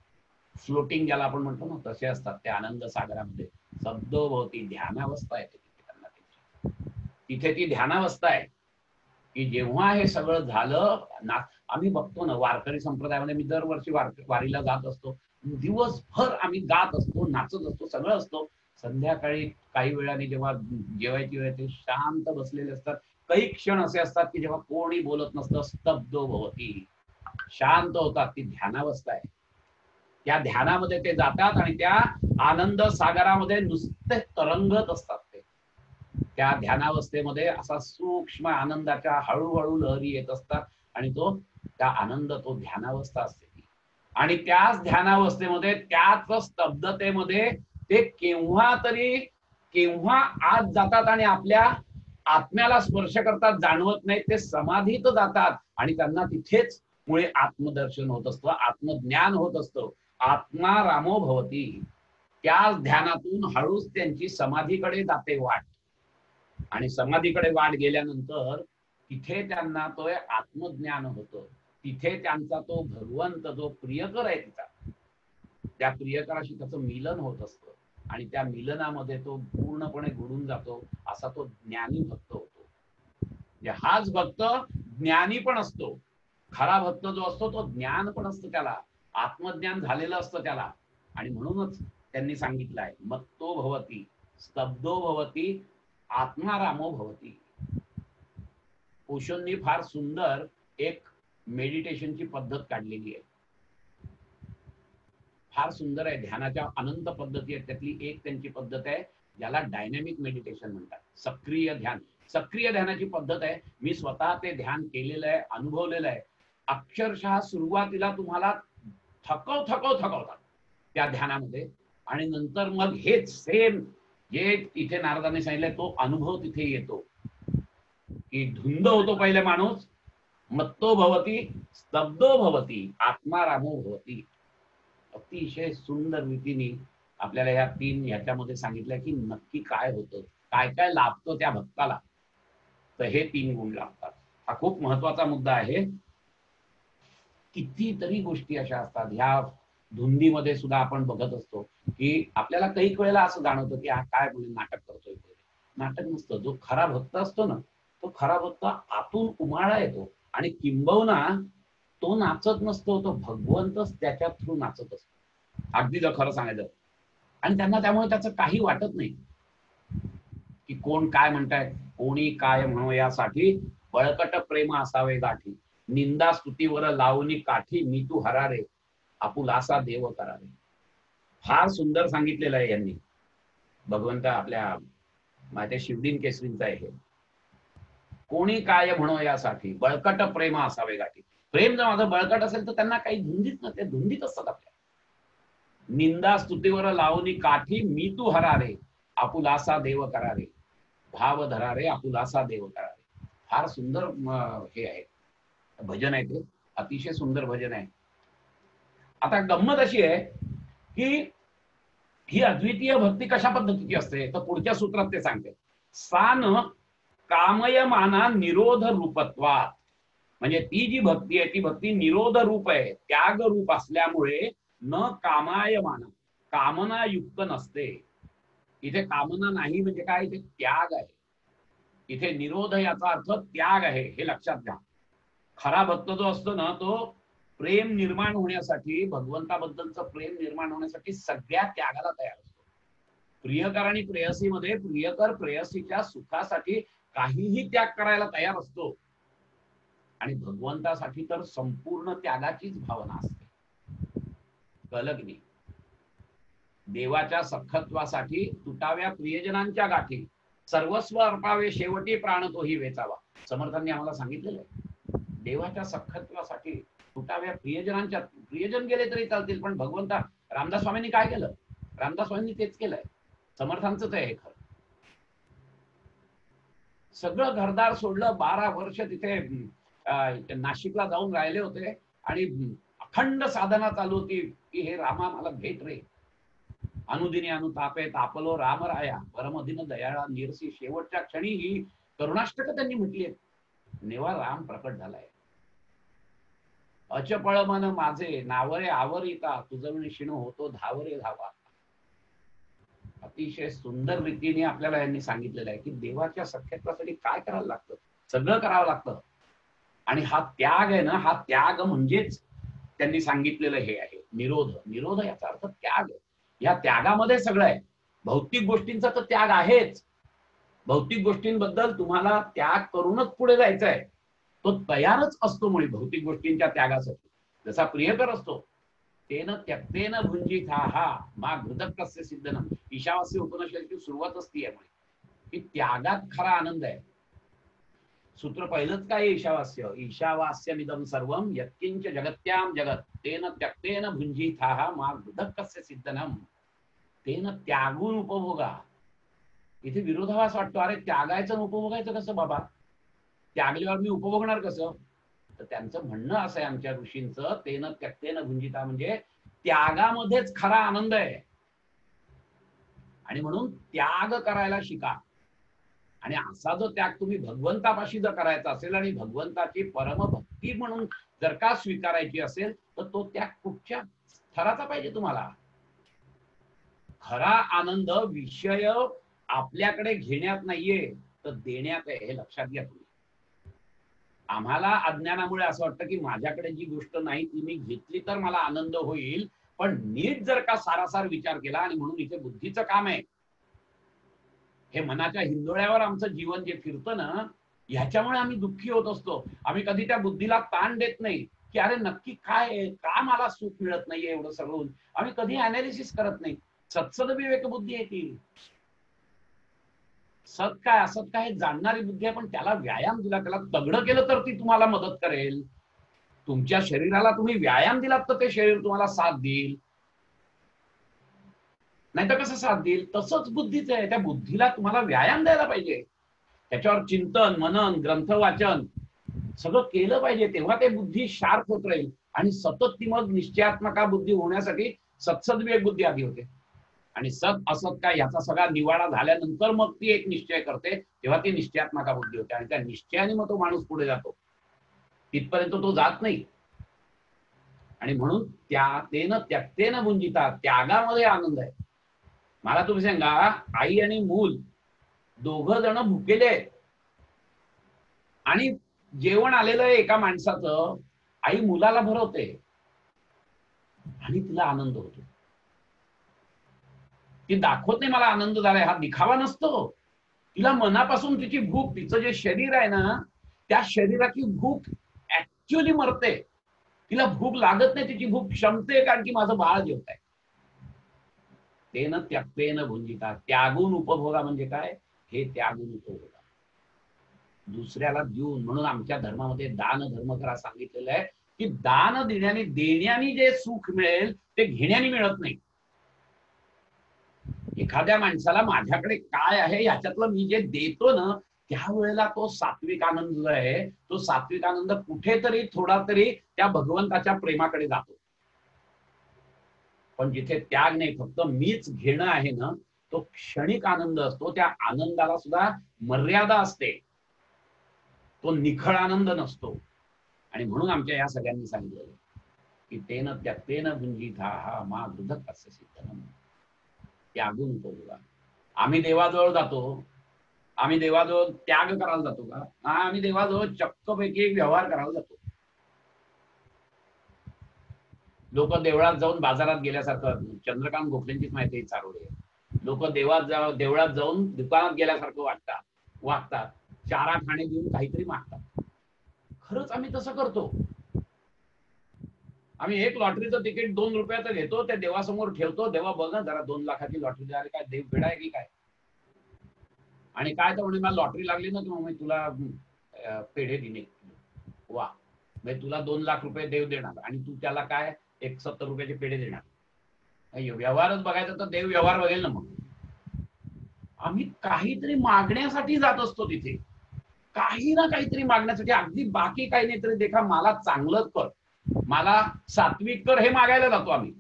फ्लोटिंग ज्याला आपण म्हणतो ना, तसे असतात त्या आनंद सागरामध्ये. स्तब्धो भवती, ध्यानावस्था येते तिथे त्यांना त्यांची. तिथे ती ध्यानावस्था आहे की जेव्हा हे सगळं झालं ना. आम्ही बघतो ना वारकरी संप्रदायामध्ये, मी दरवर्षी वारीला जात असतो, दिवसभर आम्ही गात असतो, नाचत असतो, सगळं असतो. संध्याकाळी काही वेळाने जेव्हा जेवायची वेळ, ते शांत बसलेले असतात. काही क्षण असे असतात की जेव्हा कोणी बोलत नसतं, स्तब्धो भवती, शांत होतात. ती ध्यानावस्था आहे. त्या ध्यानामध्ये ते जातात आणि त्या आनंद सागरामध्ये नुसते तरंगत असतात ते. त्या ध्यानावस्थेमध्ये असा सूक्ष्म आनंदाच्या हळूहळू लहरी येत असतात, आणि तो त्या आनंद, तो ध्यानावस्था असते ती. आणि त्याच ध्यानावस्थेमध्ये, त्याच स्तब्धतेमध्ये ते केव्हा आत जातात आणि आपल्या आत्म्याला स्पर्श करतात, जाणवत नाही. ते समाधीत जातात आणि त्यांना तिथेच मुळे आत्मदर्शन होत असतं, आत्मज्ञान होत असतं. आत्मा रामो भवती. त्याच ध्यानातून हळूच त्यांची समाधीकडे जाते वाट, आणि समाधीकडे वाट गेल्यानंतर तिथे त्यांना तो आत्मज्ञान होतं. तिथे त्यांचा तो भगवंत, जो प्रियकर आहे तिचा, त्या प्रियकराशी त्याचं मिलन होत असतं, आणि त्या मिलनामध्ये तो पूर्णपणे बुडून जातो. असा तो ज्ञानी भक्त होतो. म्हणजे हाच भक्त ज्ञानी पण असतो. खरा भक्त जो असतो तो ज्ञान पण असतं, त्याला आत्मज्ञान झालेलं असतं त्याला. आणि म्हणूनच त्यांनी सांगितलं आहे, मत्तो भवती, स्तब्धो भवती, आत्मारामो भवती. ओशोंनी फार सुंदर एक मेडिटेशनची पद्धत काढलेली आहे, फार सुंदर आहे. ध्यानाच्या अनंत पद्धती आहेत, त्यातली एक त्यांची पद्धत आहे ज्याला डायनॅमिक मेडिटेशन म्हणतात, सक्रिय ध्यान. सक्रिय ध्यानाची पद्धत आहे. मी स्वतः ते ध्यान केलेलं आहे, अनुभवलेलं आहे. अक्षरशः सुरुवातीला तुम्हाला थकवतात त्या ध्यानामध्ये, आणि नंतर मग हेच सेम जे तिथे नारदाने सांगितलंय तो अनुभव तिथे येतो, की धुंद होतो पहिले माणूस, मत्तो भवती, स्तब्धो भवती, आत्मारामो भवती. अतिशय सुंदर रीतीने आपल्याला या तीन ह्याच्यामध्ये सांगितलंय की नक्की काय होतं, काय काय लाभतं त्या भक्ताला. तर हे तीन गुण लाभतात. हा खूप महत्वाचा मुद्दा आहे. कितीतरी गोष्टी अशा असतात ह्या धुंदीमध्ये सुद्धा आपण बघत असतो, की आपल्याला काही वेळेला असं जाणवतं की हा काय म्हणजे नाटक करतोय. नाटक नसतं. जो खरा भक्त असतो ना, तो खरा भक्त आतून उमाळा येतो, आणि किंबहुना तो नाचत नसतो, तो भगवंतच त्याच्या थ्रू नाचत असतो. अगदी जर खरं सांगायचं. आणि त्यांना त्यामुळे त्याचं काही वाटत नाही की कोण काय म्हणताय, कोणी काय म्हणो, यासाठी बळकट प्रेम असावे गाठी, निंदा स्तुतीवर लावणी काठी, मी तू हरारे, आपुलासा देव करारे. फार सुंदर सांगितलेलं आहे यांनी. भगवंत आपल्या माझ्या शिवदीन केसरींचा आहे. कोणी काय म्हणो यासाठी बळकट प्रेम असावे गाठी. प्रेम जर माझं बळकट असेल तर त्यांना काही धुंदीत नसते, धुंदीत असतात आपल्या. निंदा स्तुतीवर लावणी काठी, मी तू हरारे, आपुलासा देव करारे, भाव धरारे, आपुलासा देव करारे. फार सुंदर हे आहे, भजन आहे ते. अतिशय सुंदर भजन आहे. आता गंमत अशी आहे की ही अद्वितीय भक्ती कशा पद्धतीची असते, तर पुढच्या सूत्रात ते सांगते. सान कामयमाना निरोध रूपत्वात. म्हणजे ती जी भक्ती आहे ती भक्ती निरोध रूप आहे, त्याग रूप असल्यामुळे न कामायमाना, कामनायुक्त नसते. इथे कामना नाही म्हणजे काय, इथे त्याग आहे. इथे निरोध याचा अर्थ त्याग आहे, हे लक्षात घ्या. खरा भक्त जो असतो ना, तो प्रेम निर्माण होण्यासाठी, भगवंताबद्दलचं प्रेम निर्माण होण्यासाठी सगळ्या त्यागाला तयार असतो. प्रियकर आणि प्रेयसीमध्ये प्रियकर प्रेयसीच्या सुखासाठी काहीही त्याग करायला तयार असतो, आणि भगवंतासाठी तर संपूर्ण त्यागाचीच भावना असते. कळलं की नाही? देवाच्या सखत्वासाठी तुटाव्या प्रियजनांच्या गाठी, सर्वस्व अर्पावे शेवटी प्राण तोही वेचावा. समर्थांनी आम्हाला सांगितलेलं आहे, देवाच्या सखत्वासाठी तुटाव्या प्रियजनांच्या, प्रियजन गेले तरी चालतील पण भगवंता. रामदास स्वामींनी काय केलं? रामदास स्वामींनी तेच केलंय, समर्थांचंच आहे हे खरं. सगळं घरदार सोडलं, 12 वर्ष तिथे नाशिकला जाऊन राहिले होते आणि अखंड साधना चालू होती की हे रामा मला भेट रे, अनुदिनी अनुतापे तापलो रामराया परमदिन दयाळा निरसी. शेवटच्या क्षणी ही करुणाष्टक त्यांनी म्हटली आहे. नेवा राम प्रकट झालाय. अचपळ मन माझे नावरे आवरिता तुझविणी शिण होतो धावरे धावा. अतिशय सुंदर रीतीने आपल्याला यांनी सांगितलेलं आहे की देवाच्या सख्यत्वासाठी काय करायला लागतं, सगळं करावं लागतं. आणि हा त्याग आहे ना, हा त्याग म्हणजेच त्यांनी सांगितलेलं हे आहे निरोध. निरोध याचा अर्थ त्याग. या त्यागामध्ये सगळं आहे. भौतिक गोष्टींचा तर त्याग आहेच, भौतिक गोष्टींबद्दल तुम्हाला त्याग करूनच पुढे जायचं आहे. तो तयारच असतो मुळे भौतिक गोष्टींच्या त्यागासाठी. जसा प्रियकर असतो, तेन त्यक्तेन भुंजित हा मा घृतक कस्य सिद्धनम. ईशावास्य उपनिषदेची सुरुवातच ती आहे की त्यागात खरा आनंद आहे. सूत्र पहिलंच काय ईशावास्य, ईशावास्यमिदं सर्वं यत्किंच जगत्याम जगत तेन त्यक्तेन भुंजित हा मा घृतक कस्य सिद्धनम. तेन त्यागून उपभोगा. इथे विरोधाभास वाटतो, अरे त्यागायचं आणि उपभोगायचं कसं बाबा, त्यागल्यावर मी उपभोगणार कसं? तर त्यांचं म्हणणं असं आहे आमच्या ऋषींचं, तेन त्यक्तेन भुंजिता म्हणजे त्यागामध्येच खरा आनंद आहे. आणि म्हणून त्याग करायला शिका. आणि असा जो त्याग तुम्ही भगवंतापाशी जर करायचा असेल आणि भगवंताची परमभक्ती म्हणून जर का स्वीकारायची असेल तर तो त्याग कुठच्या थराचा पाहिजे तुम्हाला? खरा आनंद विषय आपल्याकडे घेण्यात नाहीये तर देण्यात आहे, हे लक्षात घ्या तुम्ही. आम्हाला अज्ञानामुळे असं वाटतं की माझ्याकडे जी गोष्ट नाही ती मी घेतली तर मला आनंद होईल. पण नीट जर का सारासार विचार केला, आणि म्हणून इथे बुद्धीचं काम आहे. हे मनाच्या हिंदोळ्यावर आमचं जीवन जे फिरतं ना, ह्याच्यामुळे आम्ही दुःखी होत असतो. आम्ही कधी त्या बुद्धीला ताण देत नाही की अरे नक्की काय आहे, का मला सुख मिळत नाहीये एवढं सगळं. आम्ही कधी अनालिसिस करत नाही. सत्सद विवेक बुद्धी आहे ती. सत काय असत काय जाणणारी बुद्धी आहे. पण त्याला व्यायाम दिला, त्याला तगडं केलं तर ती तुम्हाला मदत करेल. तुमच्या शरीराला तुम्ही व्यायाम दिलात तर ते शरीर तुम्हाला साथ देईल, नाही तर कसं साथ देईल? तसंच बुद्धीच आहे. त्या बुद्धीला तुम्हाला व्यायाम द्यायला पाहिजे. त्याच्यावर चिंतन मनन ग्रंथ वाचन सगळं केलं पाहिजे, तेव्हा ते बुद्धी शार्प होत राहील. आणि सतत ती मग निश्चयात्मका बुद्धी होण्यासाठी सत्सद्विवेक बुद्धी आधी होते. आणि सत असत काय याचा सगळा निवाडा झाल्यानंतर मग ती एक निश्चय करते, तेव्हा ती निश्चयात्मका बुद्धी होते. आणि त्या निश्चयाने मग तो माणूस पुढे जातो. तिथपर्यंत तो जात नाही. आणि म्हणून तेन त्यक्तेन भुंजिता, त्यागामध्ये आनंद आहे. मला तुम्ही सांगा, आई आणि मूल दोघं जण भुकेले आहेत आणि जेवण आलेलं आहे एका माणसाचं. आई मुलाला भरवते आणि तिला आनंद होतो. ती दाखवत नाही मला आनंद झालाय, हा दिखावा नसतो. तिला मनापासून तिची भूक, तिचं जे शरीर आहे ना त्या शरीराची भूक ऍक्च्युअली मरते. तिला भूक लागत नाही, तिची भूक क्षमते कारण की माझं बाळ जेवत आहे. तेन त्यक्तेन भुंजिता, त्यागून उपभोगा म्हणजे काय? हे त्यागून उपभोगा, दुसऱ्याला देऊन. म्हणून आमच्या धर्मामध्ये दान धर्म करा सांगितलेलं आहे की दान देण्याने जे सुख मिळेल ते घेण्याने मिळत नाही. एखाद्या माणसाला माझ्याकडे काय आहे ह्याच्यातलं मी जे देतो ना, त्यावेळेला तो सात्विक आनंद जो आहे, तो सात्विक आनंद कुठेतरी थोडा तरी त्या भगवंताच्या प्रेमाकडे जातो. पण जिथे त्याग नाही, फक्त मीच घेणं आहे ना, तो क्षणिक आनंद असतो. त्या आनंदाला सुद्धा मर्यादा असते, तो निखळ आनंद नसतो. आणि म्हणून आमच्या या सगळ्यांनी सांगितलं की तेन त्यक्तेन भुंजिता हा मा घृतक कस्य सिद्धनम, त्यागून उपभोगा. आम्ही देवाजवळ जातो, आम्ही देवाजवळ त्याग करायला जातो का? आम्ही देवाजवळ चक्कपैकी एक व्यवहार करायला जातो. लोक देवळात जाऊन बाजारात गेल्यासारखं, चंद्रकांत गोखलेंचीच माहिती चारोळे, लोक देवळात जाऊन दुकानात गेल्यासारखं वागतात, चारा खाणे देऊन काहीतरी मागतात. खरंच आम्ही तसं करतो. आम्ही एक लॉटरीचं तिकीट 2 रुपयाचं घेतो, ते देवासमोर ठेवतो, देवा बघ ना जरा 2 लाखाची लॉटरी द्या. काय देव भेडा आहे की काय? आणि काय तर म्हणजे मला लॉटरी लागली ना, की मग मी तुला पेढे दिने. वा, म्हणजे तुला 2 लाख रुपये देव देणार आणि तू त्याला काय 70 रुपयाचे पेढे देणार. व्यवहारच बघायचा तर देव व्यवहार बघेल ना. मग आम्ही काहीतरी मागण्यासाठी जात असतो तिथे, काही ना काहीतरी मागण्यासाठी. अगदी बाकी काही नाही तरी देखा मला चांगलं कर, मला सात्विक कर, हे मागायला जातो आम्ही.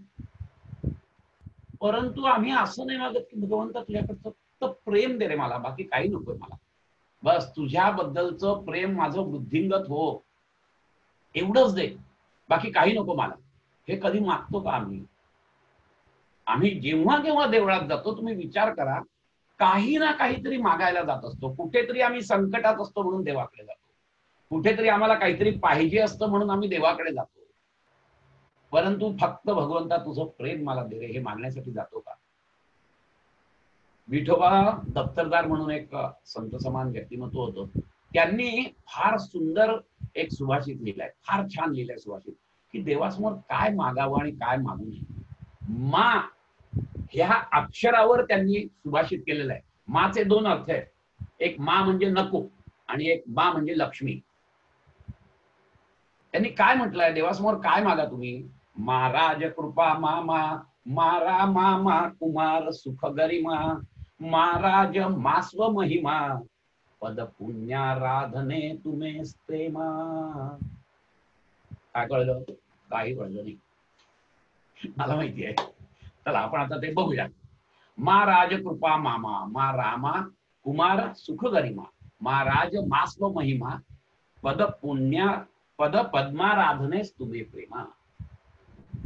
परंतु आम्ही असं नाही मागत की भगवंता तुझ्याकडचं फक्त प्रेम दे रे मला, बाकी काही नकोय मला. बस तुझ्याबद्दलचं प्रेम माझं बुद्धिंगत हो, एवढंच दे, बाकी काही नको मला. हे कधी मागतो का आम्ही? आम्ही जेव्हा केव्हा देवळात जातो, तुम्ही विचार करा, काही ना काहीतरी मागायला जात असतो. कुठेतरी आम्ही संकटात असतो म्हणून देवाकडे जातो, कुठेतरी आम्हाला काहीतरी पाहिजे असतं म्हणून आम्ही देवाकडे जातो. परंतु फक्त भगवंता तुझं प्रेम मला दे रे, हे मागण्यासाठी जातो का? विठोबा दप्तरदार म्हणून एक संत समान व्यक्तिमत्व होतं. त्यांनी फार सुंदर एक सुभाषित लिहिलाय, फार छान लिहिलाय सुभाषित, की देवासमोर काय मागावं आणि काय मागू नये. मा ह्या अक्षरावर त्यांनी सुभाषित केलेलं आहे. माचे 2 अर्थ आहेत, एक मा म्हणजे नको आणि एक मा म्हणजे लक्ष्मी. त्यांनी काय म्हटलंय, देवासमोर काय मागा तुम्ही? महाराज कृपा मामा, मारा मामा कुमार सुख गरिमा, महाराज मास्व महिमा, पद पुण्याराधने तुम्हे प्रेमा. काय कळलं? काही कळलं नाही, मला माहिती आहे. चला आपण आता ते बघूया. महाराज कृपा मामा, मा रामा कुमार सुख गरिमा, महाराज मास्व महिमा, पद पद्माराधनेस तुम्ही प्रेमा.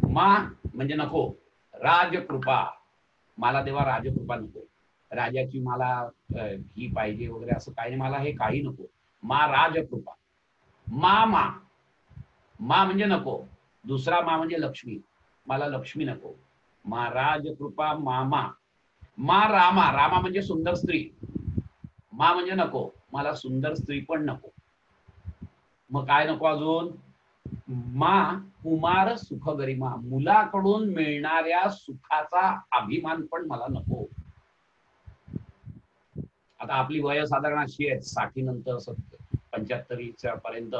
मा म्हणजे नको, राजकृपा, मला देवा राजकृपा नको, राजाची मला ही पाहिजे वगैरे असं काही नाही, मला हे काही नको. मा राजकृपा. मा म्हणजे नको, दुसरा मा म्हणजे लक्ष्मी, मला लक्ष्मी नको. मा राजकृपा मामा. मा रामा म्हणजे सुंदर स्त्री, मा म्हणजे नको, मला सुंदर स्त्री पण नको. मग काय नको अजून? मा कुमार सुख गरिमा, मुलाकडून मिळणाऱ्या सुखाचा अभिमान पण मला नको. आता आपली वय साधारण अशी आहे 60 नंतर 75 पर्यंत,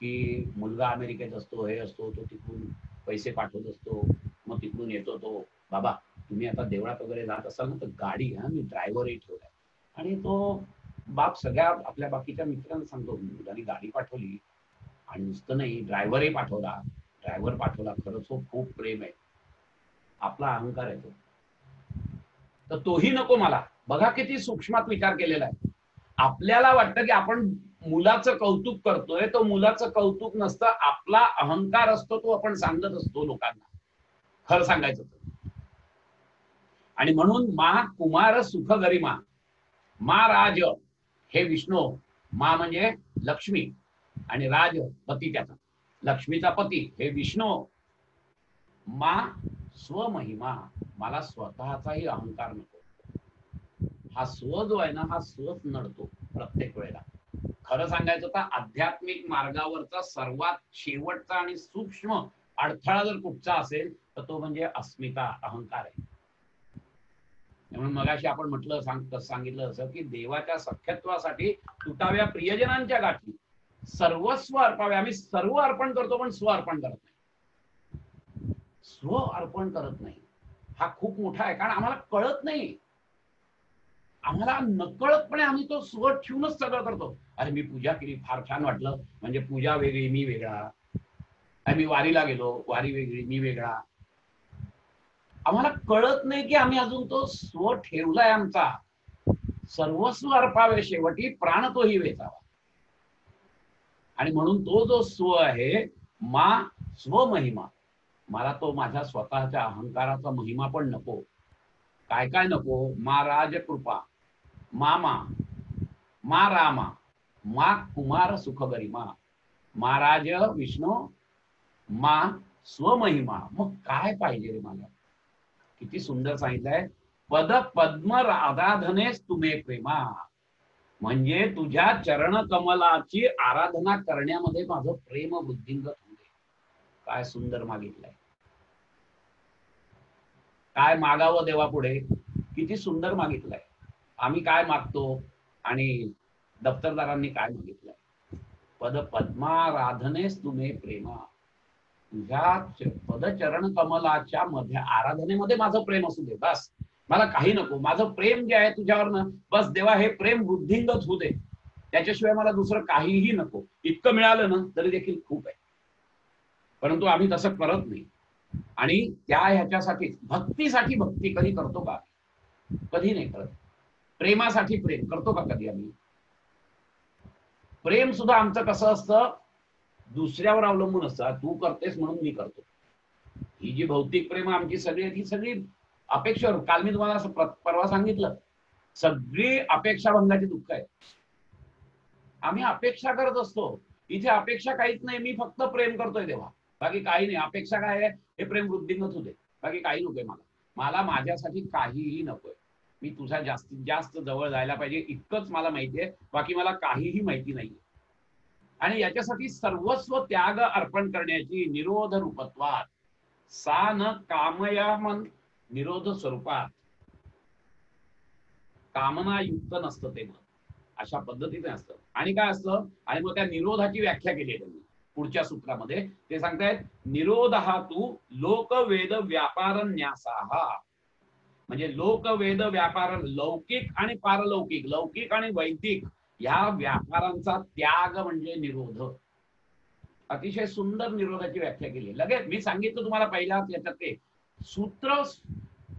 की मुलगा अमेरिकेत असतो, हे असतो, तो तिकडून पैसे पाठवत असतो, मग तिकडून येतो तो, बाबा तुम्ही आता देवळात वगैरे जात असाल ना तर गाडी मी ड्रायव्हरही ठेवलाय. आणि तो बाप सगळ्या आपल्या बाकीच्या मित्रांना सांगतो, मुलांनी गाडी पाठवली आणि नुसतं नाही ड्रायव्हरही पाठवला, ड्रायव्हर पाठवला, खरंच हो खूप प्रेम आहे. आपला अहंकार आहे तो, तर तोही नको मला. बघा किती सूक्ष्मात विचार केलेला आहे. आपल्याला वाटतं की आपण मुलाचं कौतुक करतोय, तो मुलाचं कौतुक नसतं, आपला अहंकार असतो, तो आपण सांगत असतो लोकांना, खरं सांगायचं तर. आणि म्हणून मा कुमार सुख गरिमा, मा राज हे विष्णू, मा म्हणजे लक्ष्मी आणि राज पती त्याचा, लक्ष्मीचा पती हे विष्णू. मा स्वमहिमा, मला स्वतःचाही अहंकार नको. हा स्व जो आहे ना, हा स्वच नडतो प्रत्येक वेळेला. खरं सांगायचं तर आध्यात्मिक मार्गावरचा सर्वात शेवटचा आणि सूक्ष्म अडथळा जर कुठचा असेल तर तो म्हणजे अस्मिता, अहंकार आहे. म्हणून मगाशी आपण सांगितलं असं की देवाच्या सख्यत्वासाठी तुटाव्या प्रियजनांच्या गाठी सर्वस्व अर्पावे. आम्ही सर्व अर्पण करतो पण स्व अर्पण करत नाही. स्व अर्पण करत नाही हा खूप मोठा आहे, कारण आम्हाला कळत नाही. आम्हाला नकळतपणे आम्ही तो स्व ठेवूनच सगळं करतो. अरे मी पूजा केली, फार छान वाटलं, म्हणजे पूजा वेगळी मी वेगळा. मी वारीला गेलो, वारी वेगळी मी वेगळा. आम्हाला कळत नाही की आम्ही अजून तो स्व ठेवलाय आमचा. सर्वस्व अर्पावे शेवटी, प्राण तोही वेचावा. आणि म्हणून तो जो स्व आहे मा स्वमहिमा, मला तो माझ्या स्वतःच्या अहंकाराचा महिमा पण नको. काय काय नको? मा राजकृपा, मामा, मा रामा, मा कुमार सुख गरिमा, महाराज विष्णू, मा स्वमहिमा. मग काय पाहिजे रे मला? किती सुंदर सांगितलंय, पद पद्म आराधनेस तुम्हे प्रेमा, म्हणजे तुझ्या चरण कमलाची आराधना करण्यामध्ये माझं प्रेम बुद्धिंगत होते. काय सुंदर मागितलंय, काय मागावं देवापुढे, किती सुंदर मागितलंय. आम्ही काय मागतो आणि दफ्तरदारांनी काय मागितलंय, पद पद्माराधनेस तुम्ही प्रेमा, तुझ्या पदचरण कमलाच्या मध्ये आराधनेमध्ये माझं प्रेम असू दे, बस मला काही नको. माझं प्रेम जे आहे तुझ्यावरनं, बस देवा हे प्रेम वृद्धिंगत होऊ दे, त्याच्याशिवाय मला दुसरं काहीही नको. इतकं मिळालं ना तरी देखील खूप आहे. परंतु आम्ही तसं करत नाही. आणि त्या ह्याच्यासाठी भक्तीसाठी भक्ती कधी करतो का? कधी नाही करत. प्रेमासाठी प्रेम करतो का कधी आम्ही? प्रेम सुद्धा आमचं कसं असतं, दुसऱ्यावर अवलंबून असतं. तू करतेस म्हणून मी करतो. ही जी भौतिक प्रेम आमची सगळी आहेत, ही सगळी अपेक्षावर. काल मी तुम्हाला असं परवा सांगितलं, सगळी अपेक्षाभंगाची दुःख आहे. आम्ही अपेक्षा करत असतो. इथे अपेक्षा काहीच नाही, मी फक्त प्रेम करतोय तेव्हा, बाकी काही नाही. अपेक्षा काय आहे, हे प्रेम वृद्धिंगत होते, बाकी काही नकोय मला. मला माझ्यासाठी काहीही नकोय. मी तुझ्या जास्तीत जास्त जवळ जायला पाहिजे इतकंच मला माहितीये, बाकी मला काहीही माहिती नाहीये. आणि याच्यासाठी सर्वस्व त्याग अर्पण करण्याची निरोध रूपत्वात सा न कामया मन निरोध स्वरूपात, कामना युक्त नसतं ते मन, अशा पद्धतीने असतं. आणि काय असतं, आणि मग त्या निरोधाची व्याख्या केली आहे त्यांनी पुढच्या सूत्रामध्ये. ते सांगतायत, निरोध हा तू लोकवेद व्यापार न्यासाहा, म्हणजे लोकवेद व्यापार, लौकिक आणि पारलौकिक, लौकिक आणि वैदिक या व्यापारांचा त्याग म्हणजे निरोध. अतिशय सुंदर निरोधाची व्याख्या केली. लगेच मी सांगितलं तुम्हाला पहिल्या याच्यात, ते सूत्र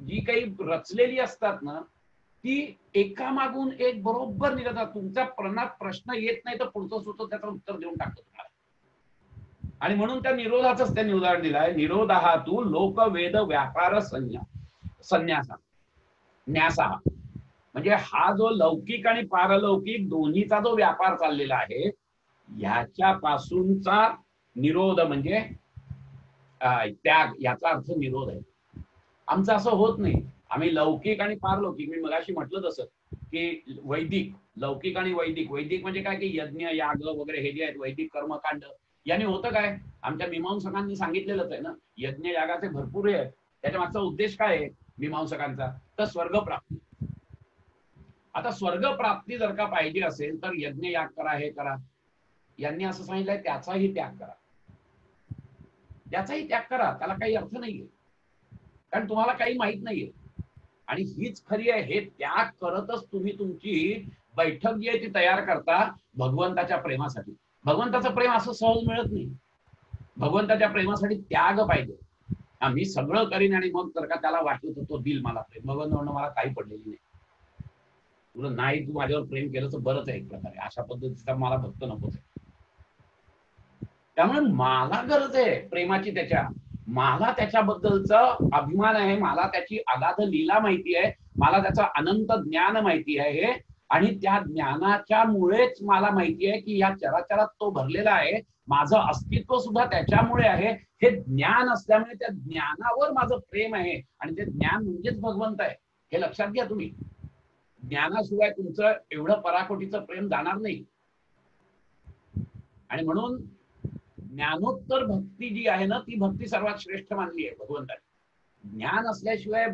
जी काही रचलेली असतात ना, ती एकामागून एक बरोबर निघतात. तुमच्या प्रश्नात प्रश्न येत नाही तर पुढचं सूत्र त्याचं उत्तर देऊन टाकतो तुम्हाला. आणि म्हणून त्या निरोधाचंच त्यांनी उदाहरण दिलं आहे. निरोध हा तू लोकवेद व्यापार संन्यासा न्यासा, म्हणजे हा जो लौकिक आणि पारलौकिक दोन्हीचा जो व्यापार चाललेला आहे, ह्याच्यापासूनचा निरोध म्हणजे त्याग, याचा अर्थ निरोध आहे. आमचं असं होत नाही. आम्ही लौकिक आणि पारलौकिक, मी मगाशी म्हटलं तसं की वैदिक, लौकिक आणि वैदिक. वैदिक म्हणजे काय की यज्ञ याग वगैरे हे जे आहेत वैदिक कर्मकांड, याने होतं काय, आमच्या मीमांसकांनी सांगितलेलंच आहे ना, यज्ञ यागाचे भरपूर आहे. त्याच्या मागचा उद्देश काय आहे मीमांसकांचा, तर स्वर्गप्राप्ती. आता स्वर्गप्राप्ती जर का पाहिजे असेल तर यज्ञ याग करा, हे करा. यांनी असं सांगितलंय त्याचाही त्याग करा, त्याचाही त्याग करा. त्याला काही अर्थ नाहीये, कारण तुम्हाला काही माहित नाहीये. आणि हीच खरी आहे. हे त्याग करतच तुम्ही तुमची बैठक जी आहे ती तयार करता भगवंताच्या प्रेमासाठी. भगवंताचं प्रेम असं सहज मिळत नाही. भगवंताच्या प्रेमासाठी त्याग पाहिजे. मी सगळं करीन आणि मग जर का त्याला वाटत तो दिल मला प्रेम, भगवंत म्हणून मला काही पडलेली नाही. तुला नाही, तू माझ्यावर प्रेम केलं तर बरंच आहे एक प्रकारे. अशा पद्धतीचा मला भक्त नकोच आहे. त्यामुळे मला गरज आहे प्रेमाची, मला त्याच्याबद्दलचा अभिमान आहे, मला त्याची अगाध लीला माहिती आहे, मला त्याचं अनंत ज्ञान माहिती आहे. आणि त्या ज्ञानाच्या मुळेच मला माहिती आहे की या चराचरात तो भरलेला आहे, माझं अस्तित्व सुद्धा त्याच्यामुळे आहे. हे ज्ञान असल्यामुळे त्या ज्ञानावर माझं प्रेम आहे. आणि ते ज्ञान म्हणजेच भगवंत आहे, हे लक्षात घ्या तुम्ही. ज्ञानाशिवाय तुमचं एवढं पराकोटीचं प्रेम जाणार नाही. आणि म्हणून ज्ञानोत्तर भक्ती जी आहे ना, ती भक्ती सर्वात श्रेष्ठ मानली आहे भगवंताने. ज्ञान असल्याशिवाय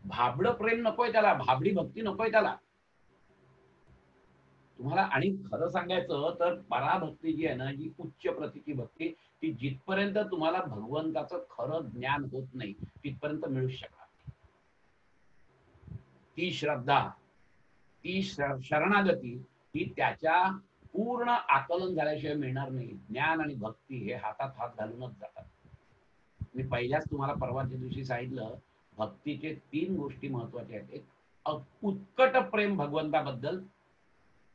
भाबडं प्रेम नकोय त्याला, भाबडी भक्ती नकोय त्याला तुम्हाला. आणि खरं सांगायचं तर पराभक्ती जी आहे ना, जी उच्च प्रतीची भक्ती, ती जिथपर्यंत तुम्हाला भगवंताचं खरं ज्ञान होत नाही तिथपर्यंत मिळू शकणार नाही. ती श्रद्धा, ती शरणागती, ही त्याच्या पूर्ण आकलन झाल्याशिवाय मिळणार नाही. ज्ञान आणि भक्ती हे हातात हात घालूनच जातात. मी पहिल्याच तुम्हाला परवाच्या दिवशी सांगितलं, भक्तीचे 3 गोष्टी महत्वाच्या आहेत. एक उत्कट प्रेम भगवंताबद्दल,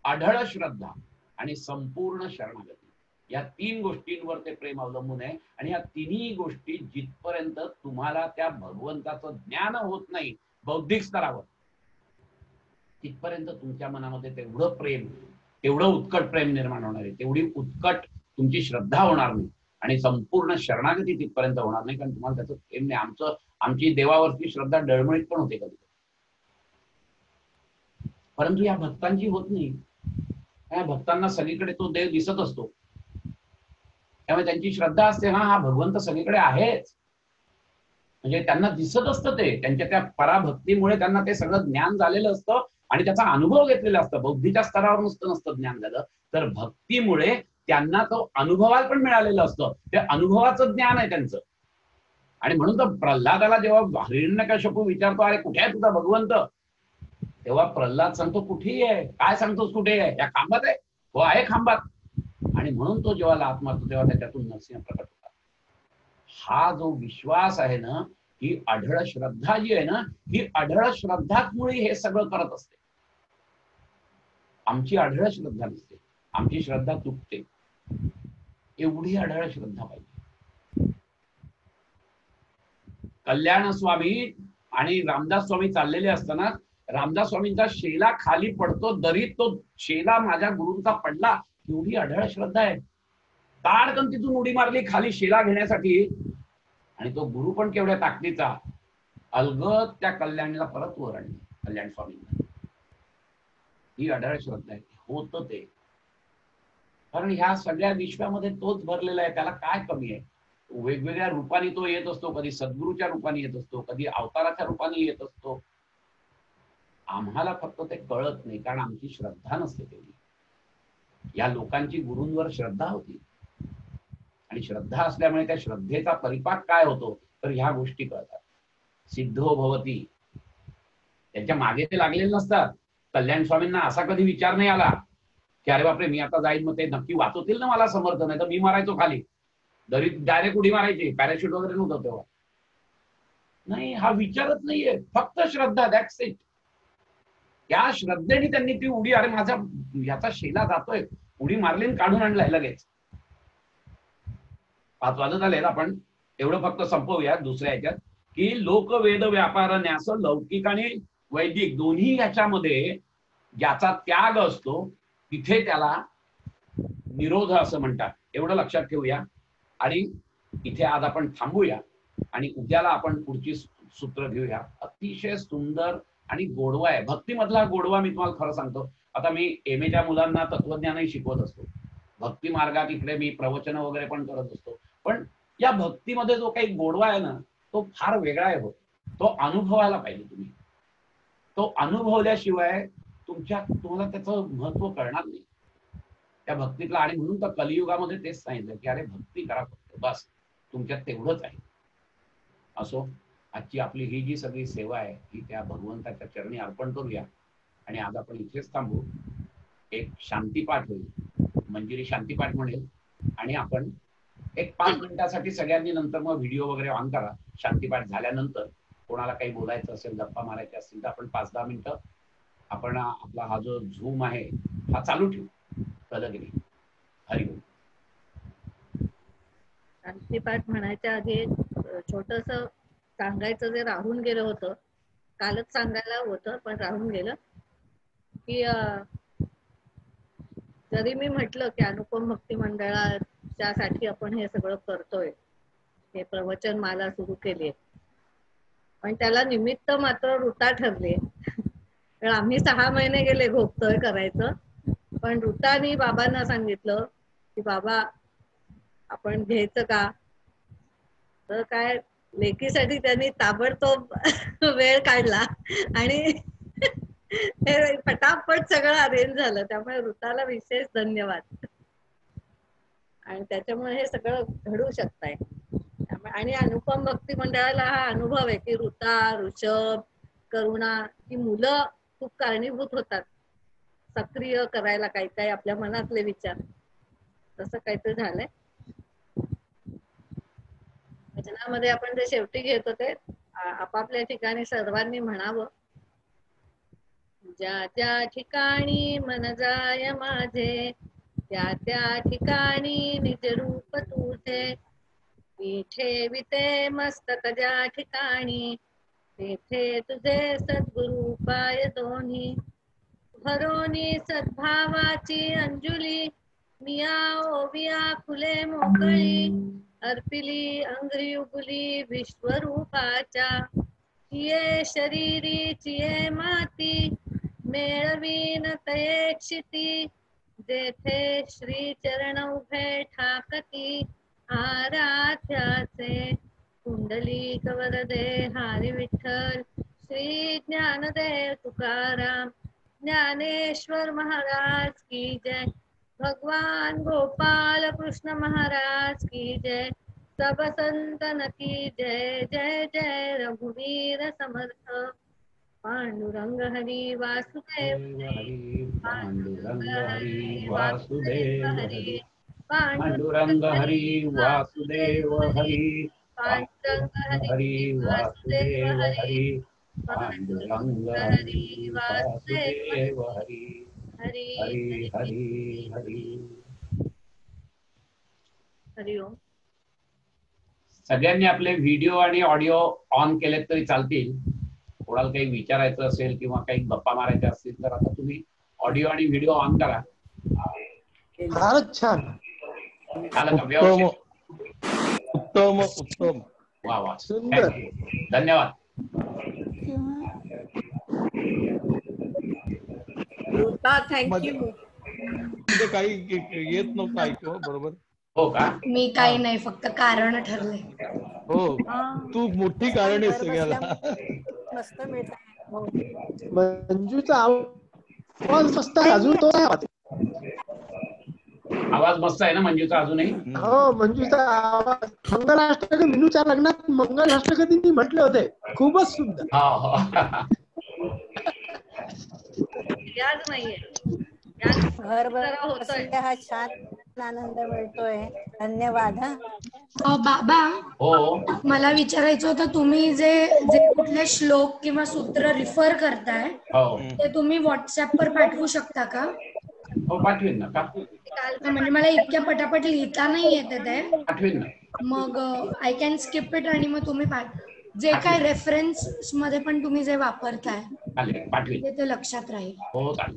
आढळ श्रद्धा आणि संपूर्ण शरणागती. या 3 गोष्टींवर ते प्रेम अवलंबून आहे. आणि या तिन्ही गोष्टी जिथपर्यंत तुम्हाला त्या भगवंताचं ज्ञान होत नाही बौद्धिक स्तरावर, तिथपर्यंत तुमच्या मनामध्ये तेवढं प्रेम, तेवढं उत्कट प्रेम निर्माण होणार आहे, तेवढी उत्कट तुमची श्रद्धा होणार नाही. आणि संपूर्ण शरणागती तिथपर्यंत होणार नाही, कारण तुम्हाला त्याचं प्रेम नाही. आमची देवावरची श्रद्धा डळमळीत पण होते कधी, परंतु या भक्तांची होत नाही. या भक्तांना सगळीकडे तो देव दिसत असतो. त्यामुळे त्यांची श्रद्धा असते, हा भगवंत सगळीकडे आहेच. म्हणजे त्यांना दिसत असतं ते, त्यांच्या त्या पराभक्तीमुळे त्यांना ते सगळं ज्ञान झालेलं असतं आणि त्याचा अनुभव घेतलेला असतं. बुद्धीच्या स्तरावर नसतं ज्ञान झालं, तर भक्तीमुळे त्यांना तो अनुभवाला पण मिळालेलं असतं. ते अनुभवाचं ज्ञान आहे त्यांचं. आणि म्हणून तर प्रल्हादाला जेव्हा हिरण्यकश्यपू विचारतो, अरे कुठे आहे तुझा भगवंत, तेव्हा प्रल्हाद सांगतो, कुठेही आहे. काय सांगतोस, कुठे आहे? या खांबात आहे. हो आहे खांबात. आणि म्हणून तो जेव्हा लाथ मारतो तेव्हा त्याच्यातून नरसिंह प्रकट होतात. हा जो विश्वास आहे ना, ही अढळ श्रद्धा जी आहे ना, ही अढळ श्रद्धामुळे हे सगळं करत असते. आमची अढळ श्रद्धा नसते, आमची श्रद्धा तुटते. एवढी अढळ श्रद्धा पाहिजे. कल्याण स्वामी आणि रामदास स्वामी चाललेले असताना रामदास स्वामींचा शेला खाली पडतो, दरीत तो शेला माझ्या गुरूंचा पडला. एवढी अढळ श्रद्धा आहे. ताडकन तिथून उडी मारली खाली शेला घेण्यासाठी, आणि तो गुरु पण केवढ्या ताकदीचा, अलगद त्या कल्याणला परत वर आणली, कल्याण स्वामींना. ही अढळ श्रद्धा आहे. होतं ते, कारण ह्या सगळ्या विश्वामध्ये तोच भरलेला आहे. त्याला काय कमी आहे? वेगवेगळ्या रूपाने तो येत असतो. कधी सद्गुरूच्या रूपाने येत असतो, कधी अवताराच्या रूपाने येत असतो. आम्हाला फक्त ते कळत नाही, कारण आमची श्रद्धा नसते तेवढी. या लोकांची गुरूंवर श्रद्धा होती, आणि श्रद्धा असल्यामुळे त्या श्रद्धेचा परिपाक काय होतो, तर ह्या गोष्टी कळतात. सिद्धो भवती, त्यांच्या मागे ते लागलेले नसतात. कल्याण स्वामींना असा कधी विचार नाही आला की अरे बापरे मी आता जाईन, मग ते नक्की वाचवतील ना मला समर्थ, नाही तर मी मारायचो खाली. दरीत डायरेक्ट उडी मारायची, पॅराशूट वगैरे नव्हतं तेव्हा. नाही, हा विचारच नाहीये, फक्त श्रद्धा, दॅट्स इट. त्या श्रद्धेने त्यांनी ती उडी, अरे माझा याचा शेला जातोय, उडी मारली काढून आणलाय लगेच. 5 वाजत आले. आपण एवढं फक्त संपवूया दुसऱ्या ह्याच्यात, की लोक वेद व्यापार न्यास, लौकिक आणि वैदिक दोन्ही ह्याच्यामध्ये ज्याचा त्याग असतो तिथे त्याला निरोध असं म्हणतात. एवढं लक्षात ठेवूया. आणि इथे आज आपण थांबूया आणि उद्याला आपण पुढची सूत्र घेऊया. अतिशय सुंदर आणि गोडवा आहे. भक्तीमधला गोडवा मी तुम्हाला खरं सांगतो. आता मी एमएच्या मुलांना तत्वज्ञानही शिकवत असतो. भक्ती मार्गात इकडे मी प्रवचन वगैरे पण करत असतो. पण या भक्तीमध्ये जो काही गोडवा आहे ना, तो फार वेगळा आहे. तो अनुभवायला पाहिजे तुम्ही. तो अनुभवल्याशिवाय तुम्हाला त्याचं महत्व कळणार नाही त्या भक्तीतला. आणि म्हणून तर कलियुगामध्ये तेच सांगितलं की अरे भक्ती करा फक्त, बस तुमच्यात तेवढंच आहे. असो, आजची आपली ही जी सगळी सेवा आहे ही त्या भगवंताच्या चरणी अर्पण करूया. आणि आज आपण इथेच थांबू. एक शांतीपाठ होईल, मंजिरी शांतीपाठ म्हणेल, आणि आपण एक 5 मिनिटासाठी सगळ्यांनी नंतर मग व्हिडिओ वगैरे ऑन करा. शांतीपाठ झाल्यानंतर कोणाला काही बोलायचं असेल, गप्पा मारायचे असतील तर आपण 5-10 मिनिटं आपण आपला हा जो झूम आहे हा चालू ठेवू. कळलं की नाही? हरिओम. शांतीपाठ म्हणायच्या आधी छोटस सांगायचं जे राहून गेलं होतं, कालच सांगायला होतं पण राहून गेलं, की जरी मी म्हटलं की अनुपम भक्ती मंडळाच्यासाठी आपण हे सगळं करतोय, हे प्रवचन माला सुरू केली, पण त्याला निमित्त मात्र ऋता ठरले. आम्ही 6 महिने गेले घोकतोय करायचं, पण ऋतानी बाबांना सांगितलं की बाबा आपण घ्यायचं का. तर काय लेकीसाठी त्यांनी ताबडतोब वेळ काढला आणि पटापट सगळं अरेंज झालं. त्यामुळे ऋताला विशेष धन्यवाद. आणि त्याच्यामुळे हे सगळं घडू शकतंय. आणि अनुपम भक्ती मंडळाला हा अनुभव आहे की ऋता, ऋषभ, करुणा ही मुलं खूप कारणीभूत होतात सक्रिय करायला काही काही आपल्या मनातले विचार. तसं काहीतरी झालंय. वचनामध्ये आपण जे शेवटी घेतो ते आपापल्या ठिकाणी सर्वांनी म्हणावं. ज्या त्या ठिकाणी मन जाय माझे, त्या त्या ठिकाणी निज रूप तुझे. मी ठेविते मस्तक ज्या ठिकाणी, तेथे तुझे सद्गुरु पाय दोन्ही. भरोनी सद्भावाची अंजुली, मिया ओविया फुले मोकळी. अर्पिली अंघ्री उगली विश्वरूपाच्या, चिये शरीरी चिये माती. मेळवीन तये क्षिती, जेथे श्री चरण उभे ठाकती आराध्याचे कुंडलिक वरदे हरी विठ्ठल श्री ज्ञानदेव तुकाराम ज्ञानेश्वर महाराज की जय भगवान गोपाल कृष्ण महाराज की जय सब संतन की जय जय जय रघुवीर समर्थ पांडुरंग हरी वासुदेव हरी पांडुरंग हरी हरी वासुदेव हरी पांडुरंग हरी वासुदेव हरी पांडुरंग हरी वासुदेव हरी पांडुरंग पांडुरंग हरी वासुदेव हरी हरी हरी हरी. हरी ओम. सगळ्यांनी आपले व्हिडिओ आणि ऑडिओ ऑन केलेत तरी चालतील. कोणाला काही विचारायचं असेल किंवा काही गप्पा मारायच्या असतील तर आता तुम्ही ऑडिओ आणि व्हिडिओ ऑन करा. फारच छान. झालं का व्यवस्थित? उत्तम उत्तम. वा वा, सुंदर. धन्यवाद. थँक्यू. काही येत नव्हतं ऐकू. बरोबर. हो का? मी काही नाही, फक्त कारण ठरले. हो, तू मोठी कारण आहे सगळ्याला. मस्त मिळत. मंजूचा आवाज मस्त आहे. अजून तो आवाज मस्त आहे ना मंजूचा अजूनही? हो, मंजूचा आवाज. मंगलाष्टक मिनूच्या लग्नात मंगलाष्टक तिने म्हटले होते. खूपच सुंदर. याच नाहीये. घर बसल्या हा छान आनंद मिळतोय. धन्यवाद. बाबा, हो, मला विचारायचं होतं, तुम्ही जे कुठले श्लोक किंवा सूत्र रिफर करताय हो, ते तुम्ही व्हॉट्सअप वर पाठवू शकता का? हो, पाठवीन ना. का म्हणजे मला इतक्या पटापट लिहिता नाही येते ते. पाठवीन ना. मग आय कॅन स्किप इट आणि मग तुम्ही जे काय रेफरन्स मध्ये पण तुम्ही जे वापरताय चालेल, पाठवीन. ते लक्षात राहील. हो, चालेल.